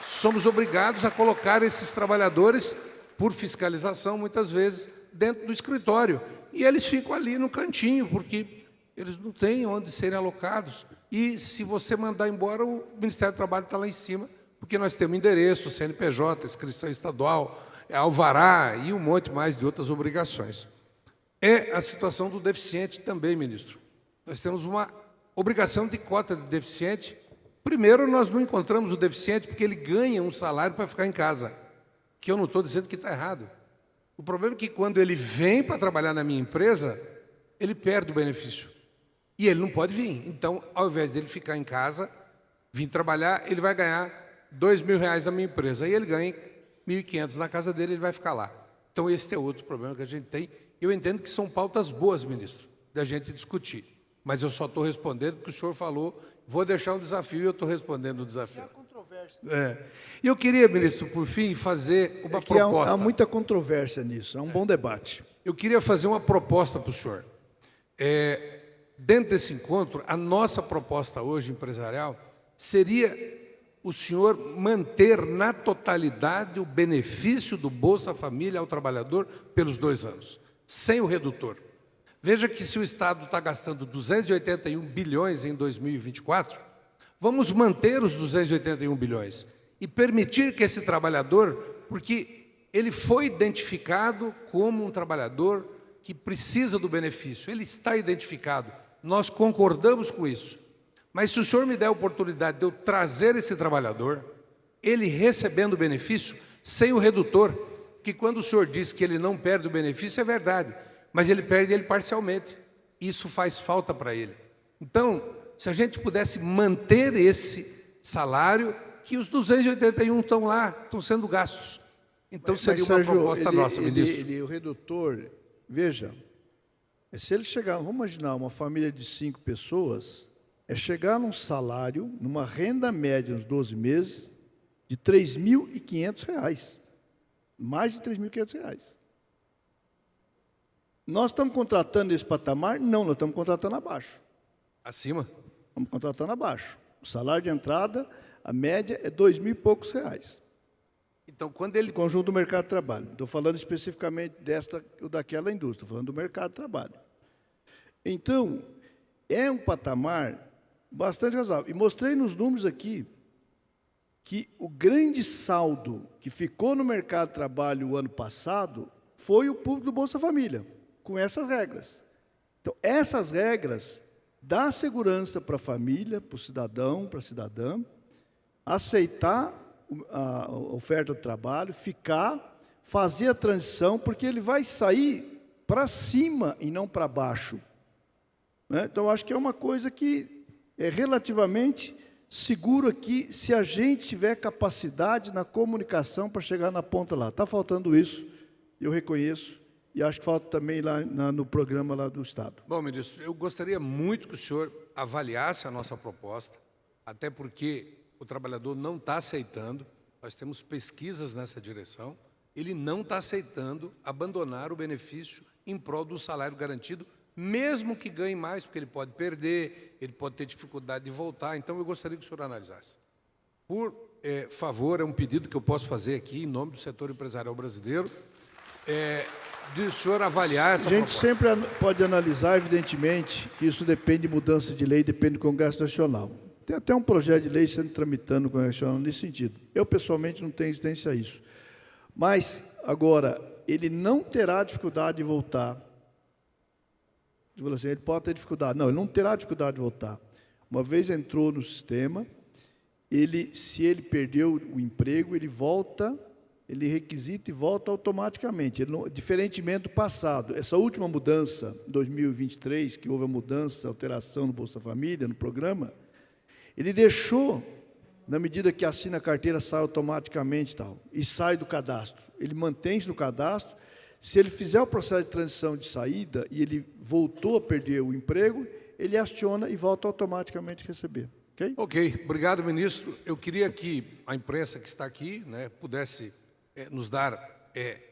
somos obrigados a colocar esses trabalhadores, por fiscalização, muitas vezes, dentro do escritório. E eles ficam ali no cantinho, porque eles não têm onde serem alocados. E, se você mandar embora, o Ministério do Trabalho está lá em cima, porque nós temos endereço, CNPJ, inscrição estadual, alvará e um monte mais de outras obrigações. A situação do deficiente também, ministro. Nós temos uma obrigação de cota de deficiente. Primeiro, nós não encontramos o deficiente porque ele ganha um salário para ficar em casa, que eu não estou dizendo que está errado. O problema é que, quando ele vem para trabalhar na minha empresa, ele perde o benefício. E ele não pode vir. Então, ao invés dele ficar em casa, vir trabalhar, ele vai ganhar R$2.000 na minha empresa. Aí ele ganha R$1.500 na casa dele, ele vai ficar lá. Então, esse é outro problema que a gente tem. Eu entendo que são pautas boas, ministro, da gente discutir. Mas eu só estou respondendo porque o senhor falou, vou deixar um desafio e eu estou respondendo o desafio. Há controvérsia. E eu queria, ministro, por fim, fazer uma proposta. Há muita controvérsia nisso, é um bom debate. Eu queria fazer uma proposta para o senhor. Dentro desse encontro, a nossa proposta hoje, empresarial, seria o senhor manter na totalidade o benefício do Bolsa Família ao trabalhador pelos 2 anos, sem o redutor. Veja que, se o Estado está gastando 281 bilhões em 2024, vamos manter os 281 bilhões e permitir que esse trabalhador, porque ele foi identificado como um trabalhador que precisa do benefício, ele está identificado, nós concordamos com isso. Mas, se o senhor me der a oportunidade de eu trazer esse trabalhador, ele recebendo o benefício, sem o redutor, que, quando o senhor diz que ele não perde o benefício, é verdade, mas ele perde ele parcialmente. Isso faz falta para ele. Então, se a gente pudesse manter esse salário, que os 281 estão lá, estão sendo gastos. Então, seria uma proposta nossa, ministro. O redutor, veja, se ele chegar, vamos imaginar, uma família de 5 pessoas, chegar num salário, numa renda média nos 12 meses, de R$ 3.500. Mais de R$ 3.500. Nós estamos contratando esse patamar? Não, nós estamos contratando abaixo. Acima? Estamos contratando abaixo. O salário de entrada, a média é R$ 2.000 e poucos. Então, quando ele... O conjunto do mercado de trabalho. Estou falando especificamente desta ou daquela indústria, estou falando do mercado de trabalho. Então, é um patamar bastante razoável. E mostrei nos números aqui que o grande saldo que ficou no mercado de trabalho o ano passado foi o público do Bolsa Família, com essas regras. Então, essas regras dão segurança para a família, para o cidadão, para a cidadã, aceitar a oferta do trabalho, ficar, fazer a transição, porque ele vai sair para cima e não para baixo. Né? Então, acho que é uma coisa que é relativamente seguro aqui, se a gente tiver capacidade na comunicação para chegar na ponta lá. Está faltando isso, eu reconheço, e acho que falta também lá no programa lá do Estado. Bom, ministro, eu gostaria muito que o senhor avaliasse a nossa proposta, até porque o trabalhador não está aceitando, nós temos pesquisas nessa direção, ele não está aceitando abandonar o benefício em prol do salário garantido, mesmo que ganhe mais, porque ele pode perder, ele pode ter dificuldade de voltar. Então, eu gostaria que o senhor analisasse. Por favor, é um pedido que eu posso fazer aqui, em nome do setor empresarial brasileiro, de o senhor avaliar essa proposta. A gente sempre pode analisar, evidentemente, que isso depende de mudança de lei, depende do Congresso Nacional. Tem até um projeto de lei sendo tramitando no Congresso Nacional nesse sentido. Eu, pessoalmente, não tenho existência a isso. Mas, agora, ele não terá dificuldade de voltar. Assim, ele pode ter dificuldade. Não, ele não terá dificuldade de voltar. Uma vez entrou no sistema, se ele perdeu o emprego, ele volta, ele requisita e volta automaticamente. Diferentemente do passado. Essa última mudança, 2023, que houve a mudança, a alteração no Bolsa Família, no programa, ele deixou, na medida que assina a carteira, sai automaticamente e sai do cadastro. Ele mantém-se no cadastro. Se ele fizer o processo de transição de saída e ele voltou a perder o emprego, ele aciona e volta automaticamente a receber. Ok? Ok, obrigado, ministro. Eu queria que a imprensa que está aqui pudesse nos dar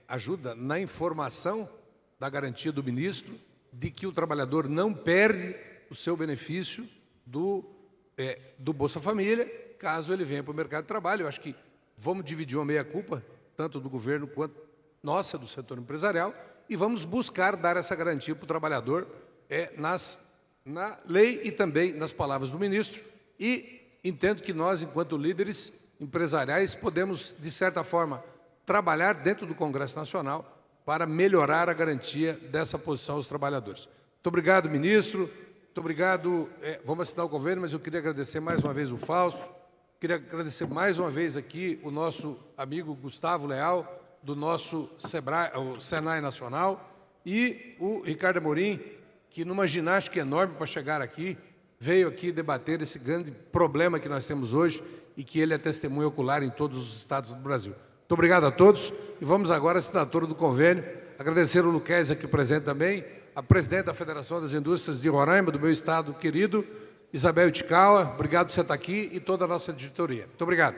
ajuda na informação da garantia do ministro de que o trabalhador não perde o seu benefício do Bolsa Família, caso ele venha para o mercado de trabalho. Eu acho que vamos dividir uma meia-culpa, tanto do governo quanto nossa, do setor empresarial, e vamos buscar dar essa garantia para o trabalhador na lei e também nas palavras do ministro. E entendo que nós, enquanto líderes empresariais, podemos, de certa forma, trabalhar dentro do Congresso Nacional para melhorar a garantia dessa posição aos trabalhadores. Muito obrigado, ministro. Muito obrigado. Vamos assinar o convênio, mas eu queria agradecer mais uma vez o Fausto, queria agradecer mais uma vez aqui o nosso amigo Gustavo Leal, do nosso Senai Nacional, e o Ricardo Amorim, que numa ginástica enorme para chegar aqui, veio aqui debater esse grande problema que nós temos hoje e que ele é testemunha ocular em todos os estados do Brasil. Muito obrigado a todos e vamos agora à assinatura do convênio. Agradecer o Luquez aqui presente também, a presidente da Federação das Indústrias de Roraima, do meu estado querido, Isabel Itikawa, obrigado por você estar aqui, e toda a nossa diretoria. Muito obrigado.